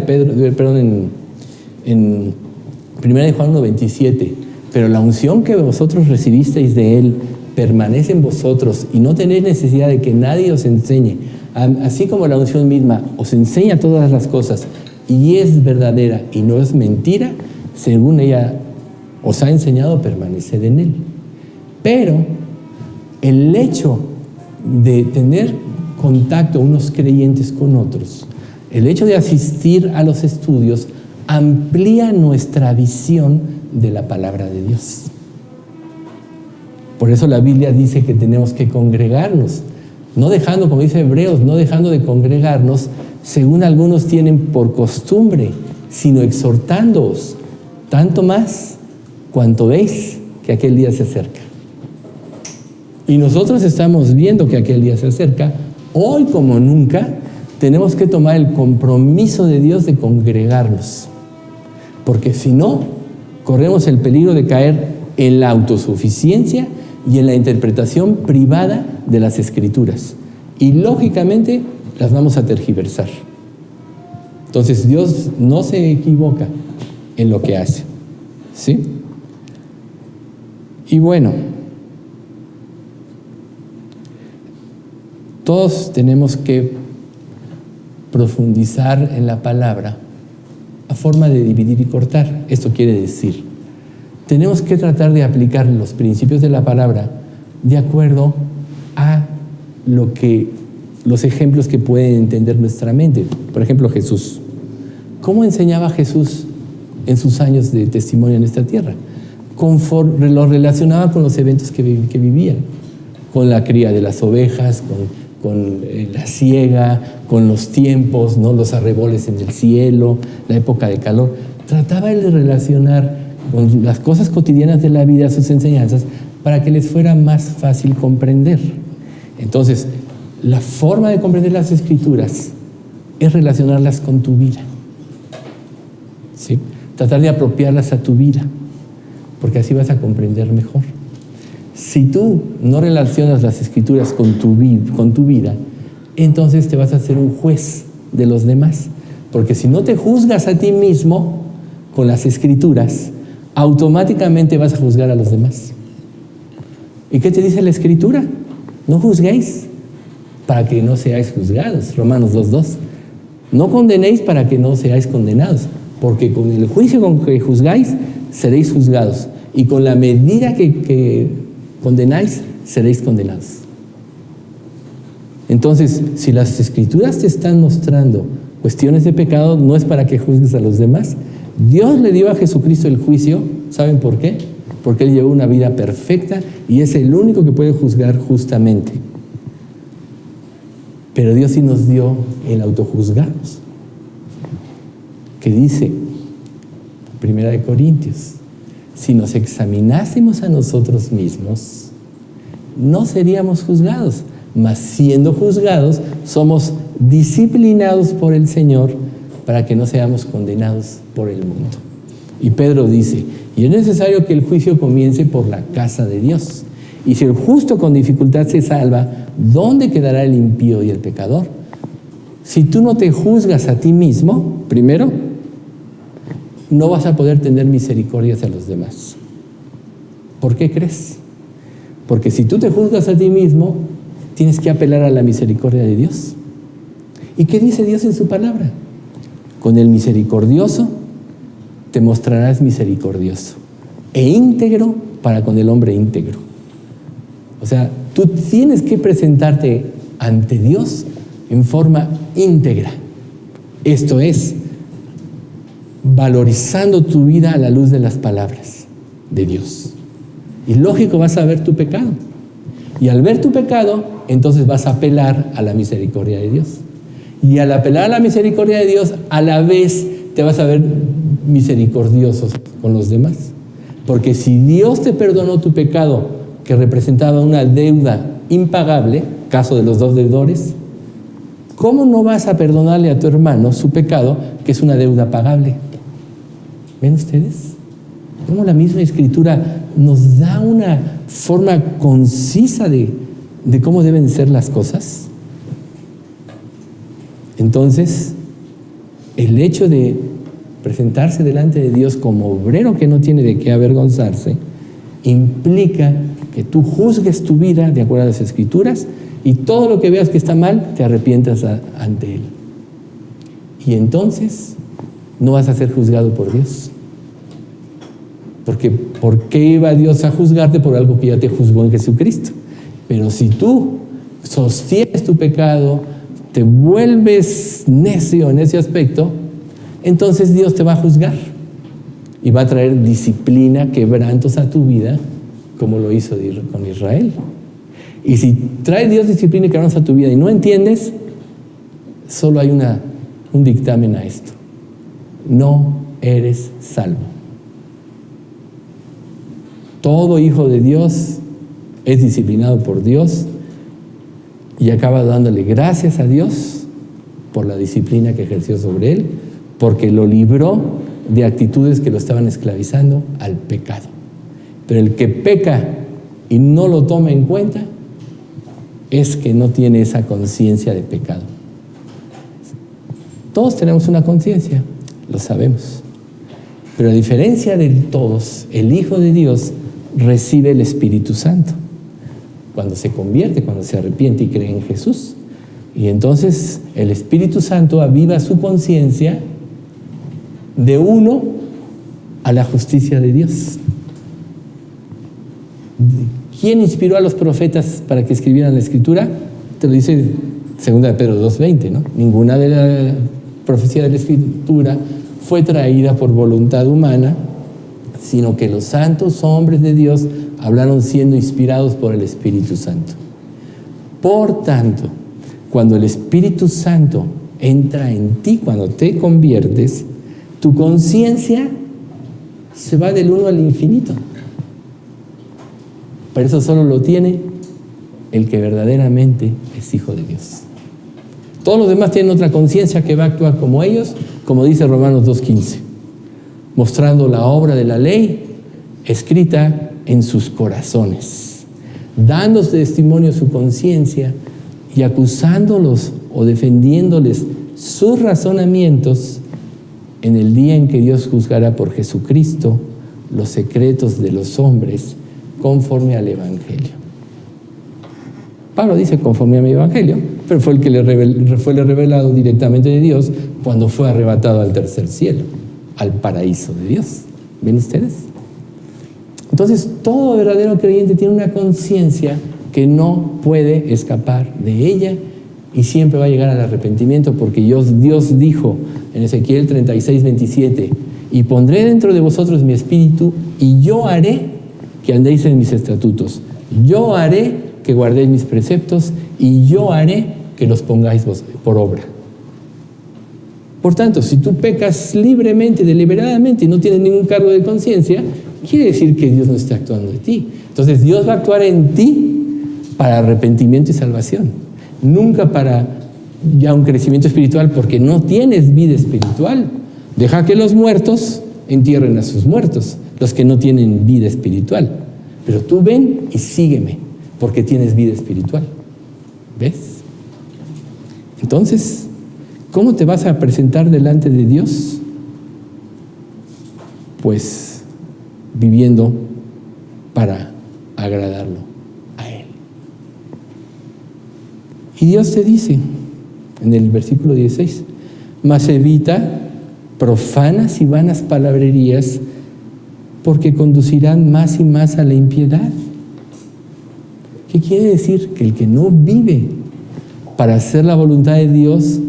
Juan 1:27, pero la unción que vosotros recibisteis de Él permanece en vosotros y no tenéis necesidad de que nadie os enseñe, así como la unción misma os enseña todas las cosas y es verdadera y no es mentira, según ella os ha enseñado, permaneced en Él. Pero el hecho de tener contacto unos creyentes con otros, el hecho de asistir a los estudios amplía nuestra visión de la palabra de Dios. Por eso la Biblia dice que tenemos que congregarnos, no dejando, como dice Hebreos, no dejando de congregarnos, según algunos tienen por costumbre, sino exhortándoos, tanto más cuanto veis que aquel día se acerca. Y nosotros estamos viendo que aquel día se acerca. Hoy como nunca tenemos que tomar el compromiso de Dios de congregarnos, porque si no, corremos el peligro de caer en la autosuficiencia y en la interpretación privada de las Escrituras. Y lógicamente las vamos a tergiversar. Entonces Dios no se equivoca en lo que hace, ¿sí? Y bueno, todos tenemos que profundizar en la palabra a forma de dividir y cortar. Esto quiere decir, tenemos que tratar de aplicar los principios de la palabra de acuerdo a los ejemplos que puede entender nuestra mente. Por ejemplo, Jesús. ¿Cómo enseñaba Jesús en sus años de testimonio en esta tierra? Conforme lo relacionaba con los eventos que vivían, con la cría de las ovejas, con la siega, con los tiempos, ¿no? Los arreboles en el cielo, la época de calor. Trataba él de relacionar con las cosas cotidianas de la vida sus enseñanzas para que les fuera más fácil comprender. Entonces, la forma de comprender las Escrituras es relacionarlas con tu vida, ¿sí? Tratar de apropiarlas a tu vida, porque así vas a comprender mejor. Si tú no relacionas las Escrituras con tu vida, entonces te vas a hacer un juez de los demás. Porque si no te juzgas a ti mismo con las Escrituras, automáticamente vas a juzgar a los demás. ¿Y qué te dice la Escritura? No juzguéis para que no seáis juzgados. Romanos 2:2. No condenéis para que no seáis condenados, porque con el juicio con que juzgáis, seréis juzgados. Y con la medida que condenáis, seréis condenados. Entonces, si las Escrituras te están mostrando cuestiones de pecado, no es para que juzgues a los demás. Dios le dio a Jesucristo el juicio. ¿Saben por qué? Porque Él llevó una vida perfecta y es el único que puede juzgar justamente. Pero Dios sí nos dio el autojuzgarnos, que dice, 1 Corintios, si nos examinásemos a nosotros mismos, no seríamos juzgados, mas siendo juzgados, somos disciplinados por el Señor para que no seamos condenados por el mundo. Y Pedro dice, y es necesario que el juicio comience por la casa de Dios. Y si el justo con dificultad se salva, ¿dónde quedará el impío y el pecador? Si tú no te juzgas a ti mismo, primero, no vas a poder tener misericordia hacia los demás. ¿Por qué crees? Porque si tú te juzgas a ti mismo, tienes que apelar a la misericordia de Dios. ¿Y qué dice Dios en su palabra? Con el misericordioso te mostrarás misericordioso e íntegro para con el hombre íntegro. O sea, tú tienes que presentarte ante Dios en forma íntegra. Esto es, valorizando tu vida a la luz de las palabras de Dios. Y lógico, vas a ver tu pecado. Y al ver tu pecado, entonces vas a apelar a la misericordia de Dios. Y al apelar a la misericordia de Dios, a la vez te vas a ver misericordiosos con los demás. Porque si Dios te perdonó tu pecado, que representaba una deuda impagable, caso de los dos deudores, ¿cómo no vas a perdonarle a tu hermano su pecado, que es una deuda pagable? ¿Ven ustedes? Cómo la misma Escritura nos da una forma concisa de cómo deben ser las cosas. Entonces, el hecho de presentarse delante de Dios como obrero que no tiene de qué avergonzarse, implica que tú juzgues tu vida de acuerdo a las Escrituras y todo lo que veas que está mal, te arrepientas ante Él. Y entonces no vas a ser juzgado por Dios. Porque ¿por qué iba Dios a juzgarte por algo que ya te juzgó en Jesucristo? Pero si tú sostienes tu pecado, te vuelves necio en ese aspecto, entonces Dios te va a juzgar. y va a traer disciplina, quebrantos a tu vida, como lo hizo con Israel. Y si trae Dios disciplina y quebrantos a tu vida y no entiendes, solo hay un dictamen a esto: no eres salvo. Todo hijo de Dios es disciplinado por Dios y acaba dándole gracias a Dios por la disciplina que ejerció sobre él, porque lo libró de actitudes que lo estaban esclavizando al pecado. Pero el que peca y no lo toma en cuenta es que no tiene esa conciencia de pecado. Todos tenemos una conciencia, lo sabemos. Pero a diferencia de todos, el Hijo de Dios recibe el Espíritu Santo cuando se convierte, cuando se arrepiente y cree en Jesús. Y entonces el Espíritu Santo aviva su conciencia de uno a la justicia de Dios. ¿Quién inspiró a los profetas para que escribieran la Escritura? Te lo dice 2 de Pedro 2:20, ¿no? Ninguna de la profecía de la Escritura fue traída por voluntad humana, sino que los santos hombres de Dios hablaron siendo inspirados por el Espíritu Santo. Por tanto, cuando el Espíritu Santo entra en ti, cuando te conviertes, tu conciencia se va del 1 al infinito. Pero eso solo lo tiene el que verdaderamente es hijo de Dios. Todos los demás tienen otra conciencia que va a actuar como ellos, como dice Romanos 2:15, mostrando la obra de la ley escrita en sus corazones, dándose testimonio a su conciencia y acusándolos o defendiéndoles sus razonamientos en el día en que Dios juzgará por Jesucristo los secretos de los hombres conforme al Evangelio. Pablo dice conforme a mi Evangelio, pero fue el que fue revelado directamente de Dios cuando fue arrebatado al tercer cielo, al paraíso de Dios. ¿Ven ustedes? Entonces, todo verdadero creyente tiene una conciencia que no puede escapar de ella y siempre va a llegar al arrepentimiento, porque Dios dijo en Ezequiel 36:27, y pondré dentro de vosotros mi espíritu y yo haré que andéis en mis estatutos, yo haré que guardéis mis preceptos y yo haré que los pongáis por obra. Por tanto, si tú pecas libremente, deliberadamente y no tienes ningún cargo de conciencia, quiere decir que Dios no está actuando en ti. Entonces Dios va a actuar en ti para arrepentimiento y salvación, nunca para ya un crecimiento espiritual, porque no tienes vida espiritual. Deja que los muertos entierren a sus muertos, los que no tienen vida espiritual. Pero tú ven y sígueme, porque tienes vida espiritual. ¿Ves? Entonces, ¿cómo te vas a presentar delante de Dios? Pues viviendo para agradarlo a Él. Y Dios te dice en el versículo 16, mas evita profanas y vanas palabrerías, porque conducirán más y más a la impiedad. ¿Qué quiere decir? Que el que no vive para hacer la voluntad de Dios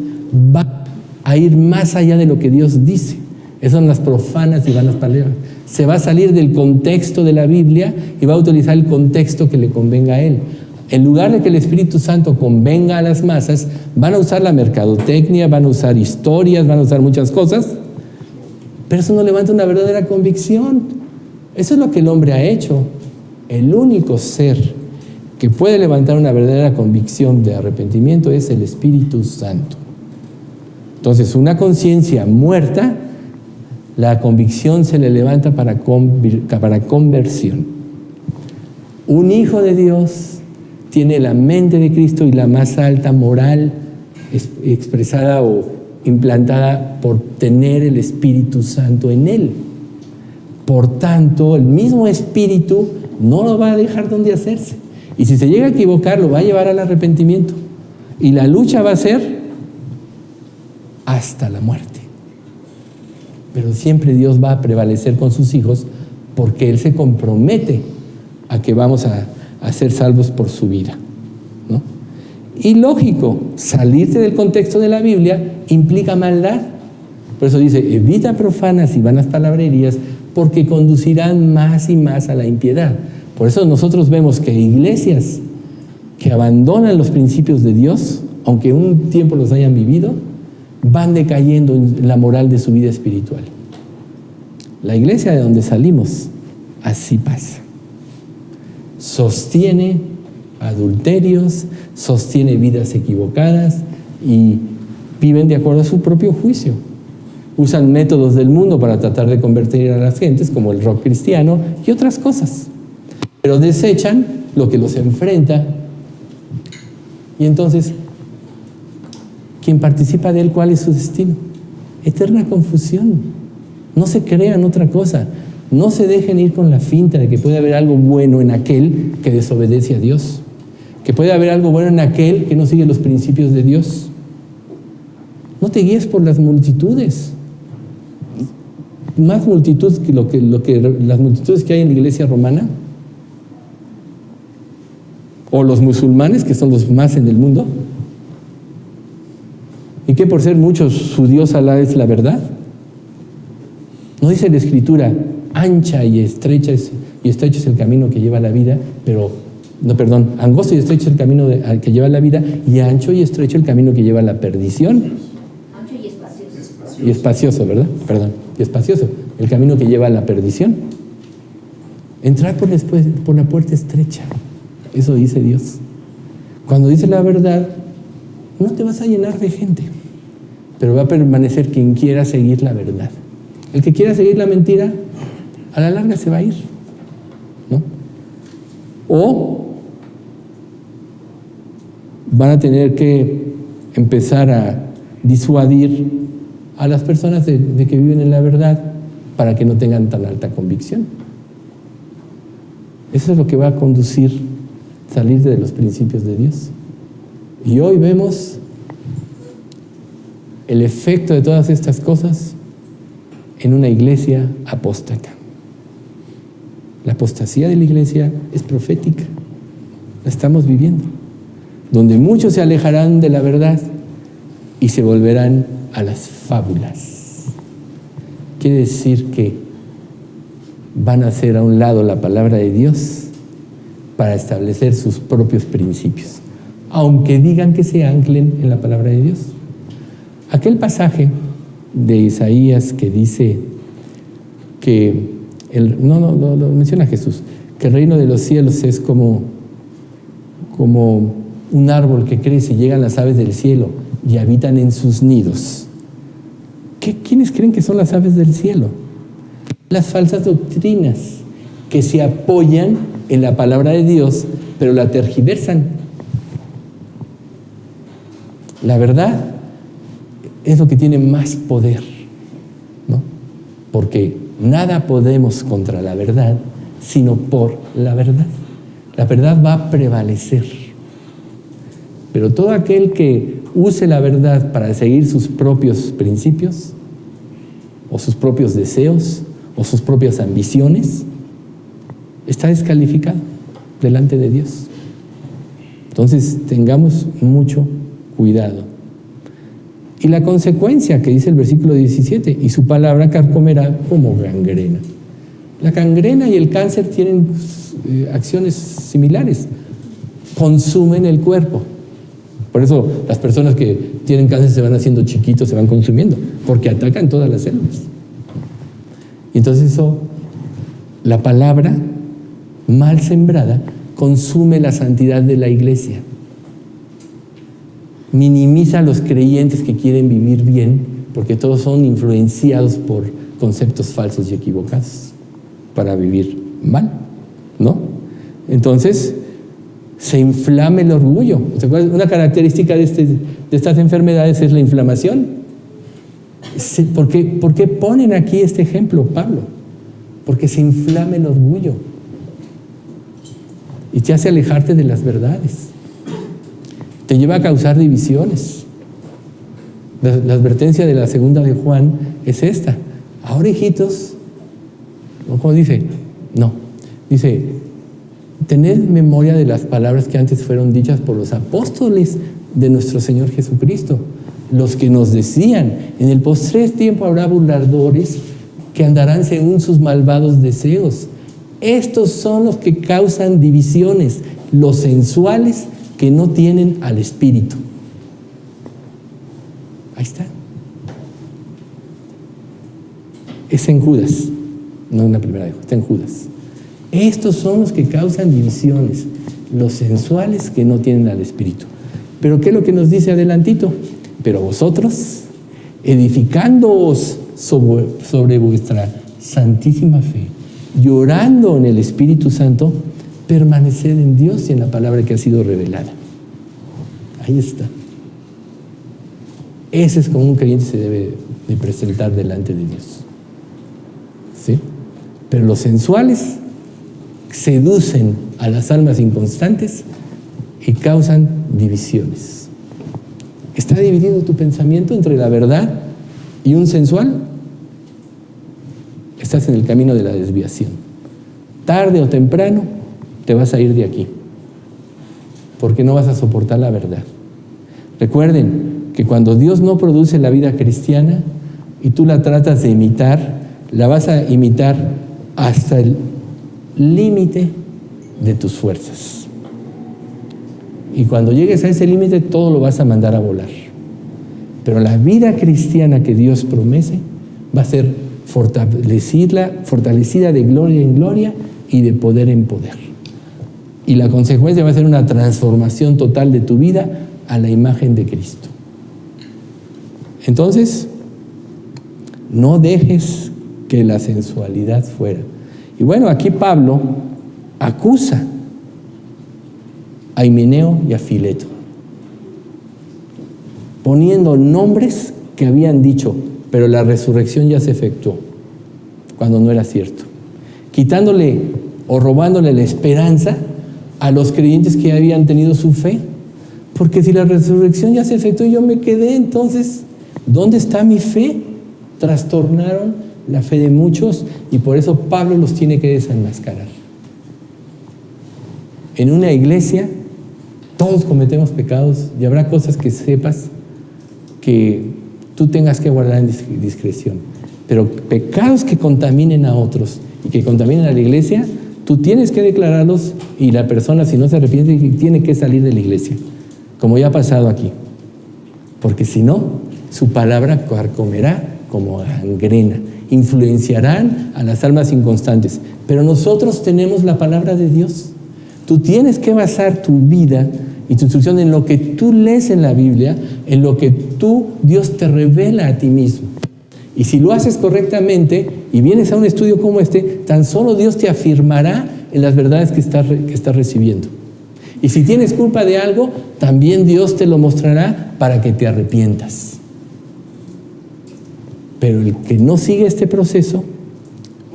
va a ir más allá de lo que Dios dice. Esas son las profanas y vanas palabras. Se va a salir del contexto de la Biblia y va a utilizar el contexto que le convenga a él. En lugar de que el Espíritu Santo convenga a las masas, van a usar la mercadotecnia, van a usar historias, van a usar muchas cosas, pero eso no levanta una verdadera convicción. Eso es lo que el hombre ha hecho. El único ser que puede levantar una verdadera convicción de arrepentimiento es el Espíritu Santo. Entonces, una conciencia muerta, la convicción se le levanta para conversión. Un hijo de Dios tiene la mente de Cristo y la más alta moral expresada o implantada por tener el Espíritu Santo en él. Por tanto, el mismo Espíritu no lo va a dejar donde hacerse. Y si se llega a equivocar, lo va a llevar al arrepentimiento. Y la lucha va a ser hasta la muerte. Pero siempre Dios va a prevalecer con sus hijos, porque Él se compromete a que vamos a ser salvos por su vida, ¿no? Y lógico, salirse del contexto de la Biblia implica maldad. Por eso dice, evita profanas y vanas palabrerías, porque conducirán más y más a la impiedad. Por eso nosotros vemos que iglesias que abandonan los principios de Dios, aunque un tiempo los hayan vivido, van decayendo en la moral de su vida espiritual. La iglesia de donde salimos, así pasa. Sostiene adulterios, sostiene vidas equivocadas y viven de acuerdo a su propio juicio. Usan métodos del mundo para tratar de convertir a las gentes, como el rock cristiano y otras cosas. Pero desechan lo que los enfrenta. Y entonces, quien participa de él, ¿cuál es su destino? Eterna confusión. No se crean otra cosa. No se dejen ir con la finta de que puede haber algo bueno en aquel que desobedece a Dios. Que puede haber algo bueno en aquel que no sigue los principios de Dios. No te guíes por las multitudes. Más multitud que las multitudes que hay en la iglesia romana. O los musulmanes, que son los más en el mundo. ¿Y que por ser muchos su Dios Alá es la verdad? No dice la Escritura, ancha y estrecho es el camino que lleva a la vida, angosto y estrecho es el camino que lleva a la vida, y ancho y estrecho el camino que lleva a la perdición. Ancho y espacioso. Y espacioso, ¿verdad? Y espacioso, el camino que lleva a la perdición. Entrar por la puerta estrecha, eso dice Dios. Cuando dice la verdad, no te vas a llenar de gente, pero va a permanecer quien quiera seguir la verdad. El que quiera seguir la mentira, a la larga se va a ir, ¿no? O van a tener que empezar a disuadir a las personas de que viven en la verdad para que no tengan tan alta convicción. Eso es lo que va a conducir salir de los principios de Dios. Y hoy vemos el efecto de todas estas cosas en una iglesia apóstata. La apostasía de la iglesia es profética. La estamos viviendo. Donde muchos se alejarán de la verdad y se volverán a las fábulas. Quiere decir que van a hacer a un lado la palabra de Dios para establecer sus propios principios, aunque digan que se anclen en la palabra de Dios. Aquel pasaje de Isaías que dice que lo menciona Jesús, que el reino de los cielos es como un árbol que crece y llegan las aves del cielo y habitan en sus nidos. ¿Quiénes creen que son las aves del cielo? Las falsas doctrinas que se apoyan en la palabra de Dios, pero la tergiversan. La verdad es lo que tiene más poder, ¿no? Porque nada podemos contra la verdad, sino por la verdad. La verdad va a prevalecer. Pero todo aquel que use la verdad para seguir sus propios principios, o sus propios deseos, o sus propias ambiciones, está descalificado delante de Dios. Entonces, tengamos mucho cuidado. Y la consecuencia que dice el versículo 17, y su palabra carcomerá como gangrena. La gangrena y el cáncer tienen acciones similares, consumen el cuerpo. Por eso las personas que tienen cáncer se van haciendo chiquitos, se van consumiendo, porque atacan todas las células. Y entonces la palabra mal sembrada consume la santidad de la iglesia. Minimiza a los creyentes que quieren vivir bien, porque todos son influenciados por conceptos falsos y equivocados para vivir mal, ¿no? Entonces, se inflama el orgullo. Una característica de estas enfermedades es la inflamación. ¿Por qué ponen aquí este ejemplo, Pablo? Porque se inflama el orgullo y te hace alejarte de las verdades. Te lleva a causar divisiones. La advertencia de la segunda de Juan es esta. Ahora, hijitos, ¿cómo dice? No, dice, tened memoria de las palabras que antes fueron dichas por los apóstoles de nuestro Señor Jesucristo, los que nos decían, en el postrer tiempo habrá burladores que andarán según sus malvados deseos. Estos son los que causan divisiones, los sensuales que no tienen al Espíritu. Ahí está. Es en Judas, no en la primera, está en Judas. Estos son los que causan divisiones, los sensuales que no tienen al Espíritu. Pero ¿qué es lo que nos dice adelantito? Pero vosotros, edificándoos sobre vuestra santísima fe, llorando en el Espíritu Santo, permaneced en Dios y en la palabra que ha sido revelada. Ahí está. Ese es como un creyente se debe de presentar delante de Dios. ¿Sí? Pero los sensuales seducen a las almas inconstantes y causan divisiones. ¿Está dividido tu pensamiento entre la verdad y un sensual? Estás en el camino de la desviación. Tarde o temprano te vas a ir de aquí, porque no vas a soportar la verdad. Recuerden que cuando Dios no produce la vida cristiana y tú la tratas de imitar, la vas a imitar hasta el límite de tus fuerzas. Y cuando llegues a ese límite, todo lo vas a mandar a volar. Pero la vida cristiana que Dios promete va a ser fortalecida de gloria en gloria y de poder en poder. Y la consecuencia va a ser una transformación total de tu vida a la imagen de Cristo. Entonces, no dejes que la sensualidad fuera. Y bueno, aquí Pablo acusa a Himeneo y a Fileto, poniendo nombres que habían dicho, pero la resurrección ya se efectuó, cuando no era cierto, quitándole o robándole la esperanza a los creyentes que habían tenido su fe, porque si la resurrección ya se efectuó y yo me quedé, entonces, ¿dónde está mi fe? Trastornaron la fe de muchos y por eso Pablo los tiene que desenmascarar. En una iglesia todos cometemos pecados y habrá cosas que sepas que tú tengas que guardar en discreción, pero pecados que contaminen a otros y que contaminen a la iglesia, tú tienes que declararlos y la persona, si no se arrepiente, tiene que salir de la iglesia, como ya ha pasado aquí, porque si no, su palabra carcomerá como gangrena, influenciarán a las almas inconstantes. Pero nosotros tenemos la palabra de Dios. Tú tienes que basar tu vida y tu instrucción en lo que tú lees en la Biblia, en lo que Dios te revela a ti mismo. Y si lo haces correctamente y vienes a un estudio como este, tan solo Dios te afirmará en las verdades que estás recibiendo. Y si tienes culpa de algo, también Dios te lo mostrará para que te arrepientas. Pero el que no sigue este proceso,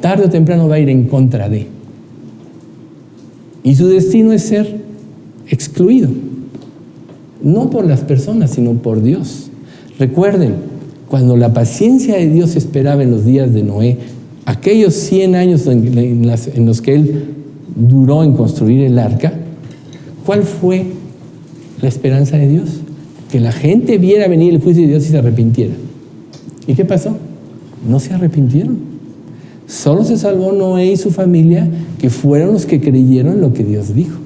tarde o temprano va a ir en contra de. Y su destino es ser excluido. No por las personas, sino por Dios. Recuerden, cuando la paciencia de Dios esperaba en los días de Noé, aquellos 100 años en los que él duró en construir el arca, ¿cuál fue la esperanza de Dios? Que la gente viera venir el juicio de Dios y se arrepintiera. ¿Y qué pasó? No se arrepintieron. Solo se salvó Noé y su familia, que fueron los que creyeron en lo que Dios dijo.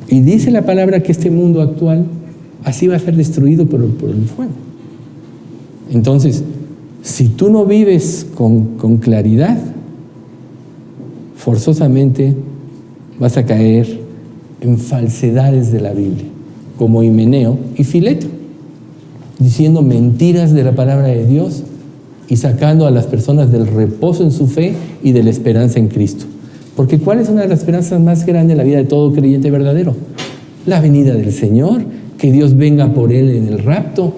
Y dice la palabra que este mundo actual así va a ser destruido por el fuego. Entonces, si tú no vives con claridad, forzosamente vas a caer en falsedades de la Biblia, como Himeneo y Fileto, diciendo mentiras de la palabra de Dios y sacando a las personas del reposo en su fe y de la esperanza en Cristo. Porque ¿cuál es una de las esperanzas más grandes en la vida de todo creyente verdadero? La venida del Señor, que Dios venga por él en el rapto.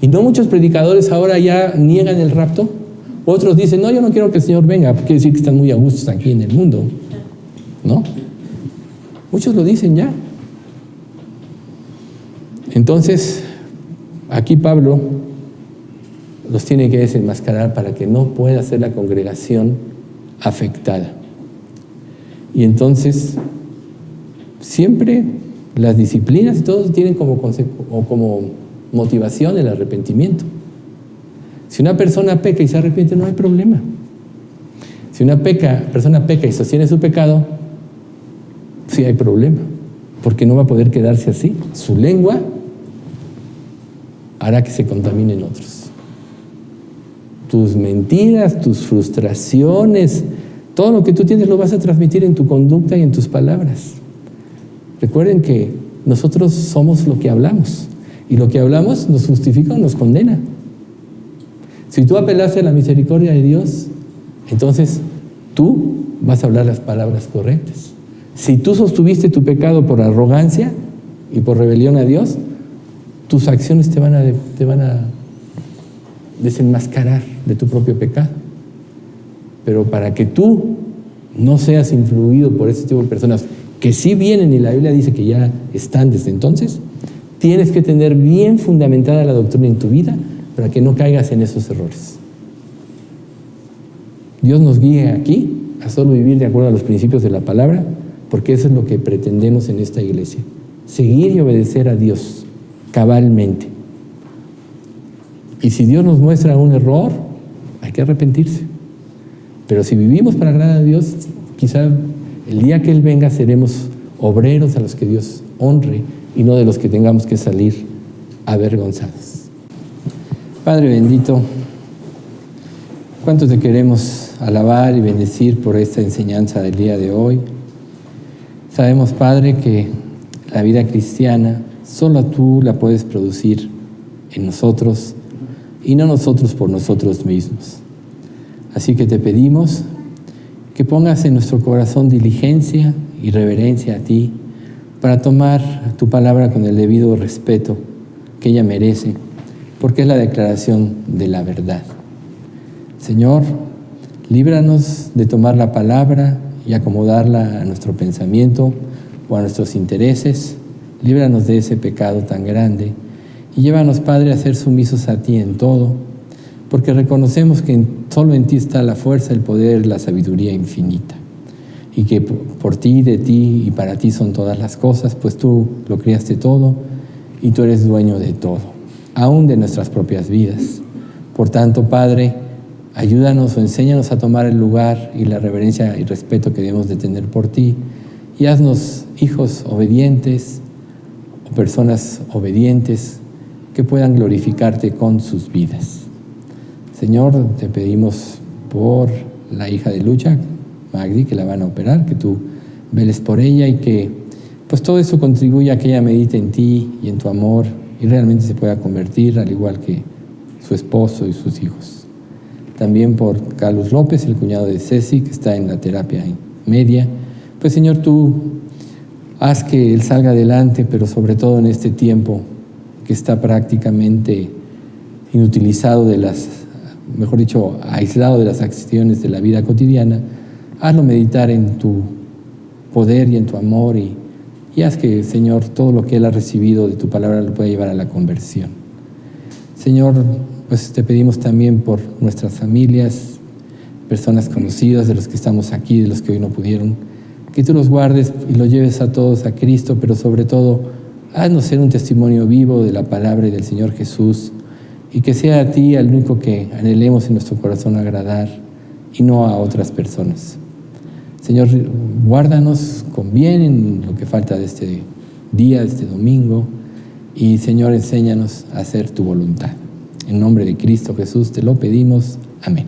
Y no muchos predicadores ahora ya niegan el rapto. Otros dicen, no, yo no quiero que el Señor venga, porque quiere decir que están muy a gusto aquí en el mundo, ¿no? Muchos lo dicen ya. Entonces, aquí Pablo los tiene que desenmascarar para que no pueda ser la congregación afectada. Y entonces, siempre las disciplinas y todos tienen como motivación el arrepentimiento. Si una persona peca y se arrepiente, no hay problema. Si una persona peca y sostiene su pecado, sí hay problema, porque no va a poder quedarse así. Su lengua hará que se contaminen otros. Tus mentiras, tus frustraciones, todo lo que tú tienes lo vas a transmitir en tu conducta y en tus palabras. Recuerden que nosotros somos lo que hablamos, y lo que hablamos nos justifica o nos condena. Si tú apelaste a la misericordia de Dios, entonces tú vas a hablar las palabras correctas. Si tú sostuviste tu pecado por arrogancia y por rebelión a Dios, tus acciones te van a desenmascarar de tu propio pecado. Pero para que tú no seas influido por ese tipo de personas que sí vienen, y la Biblia dice que ya están desde entonces, tienes que tener bien fundamentada la doctrina en tu vida para que no caigas en esos errores. Dios nos guíe aquí a solo vivir de acuerdo a los principios de la palabra, porque eso es lo que pretendemos en esta iglesia: seguir y obedecer a Dios cabalmente. Y si Dios nos muestra un error, hay que arrepentirse. Pero si vivimos para agradar a Dios, quizá el día que Él venga seremos obreros a los que Dios honre y no de los que tengamos que salir avergonzados. Padre bendito, ¿cuánto te queremos alabar y bendecir por esta enseñanza del día de hoy? Sabemos, Padre, que la vida cristiana solo tú la puedes producir en nosotros y no nosotros por nosotros mismos. Así que te pedimos que pongas en nuestro corazón diligencia y reverencia a ti para tomar tu palabra con el debido respeto que ella merece, porque es la declaración de la verdad. Señor, líbranos de tomar la palabra y acomodarla a nuestro pensamiento o a nuestros intereses. Líbranos de ese pecado tan grande y llévanos, Padre, a ser sumisos a ti en todo, porque reconocemos que solo en ti está la fuerza, el poder, la sabiduría infinita, y que por ti, de ti y para ti son todas las cosas, pues tú lo creaste todo y tú eres dueño de todo, aún de nuestras propias vidas. Por tanto, Padre, ayúdanos o enséñanos a tomar el lugar y la reverencia y respeto que debemos de tener por ti, y haznos hijos obedientes o personas obedientes que puedan glorificarte con sus vidas. Señor, te pedimos por la hija de Lucha, Magdi, que la van a operar, que tú veles por ella y que pues todo eso contribuya a que ella medite en ti y en tu amor y realmente se pueda convertir, al igual que su esposo y sus hijos. También por Carlos López, el cuñado de Ceci, que está en la terapia media. Pues, Señor, tú haz que él salga adelante, pero sobre todo en este tiempo que está prácticamente inutilizado aislado de las acciones de la vida cotidiana, hazlo meditar en tu poder y en tu amor y haz que, Señor, todo lo que él ha recibido de tu palabra lo pueda llevar a la conversión. Señor, pues te pedimos también por nuestras familias, personas conocidas, de los que estamos aquí, de los que hoy no pudieron, que tú los guardes y los lleves a todos a Cristo, pero sobre todo, haznos ser un testimonio vivo de la palabra y del Señor Jesús, y que sea a ti el único que anhelemos en nuestro corazón agradar y no a otras personas. Señor, guárdanos con bien en lo que falta de este día, de este domingo, y Señor, enséñanos a hacer tu voluntad. En nombre de Cristo Jesús te lo pedimos. Amén.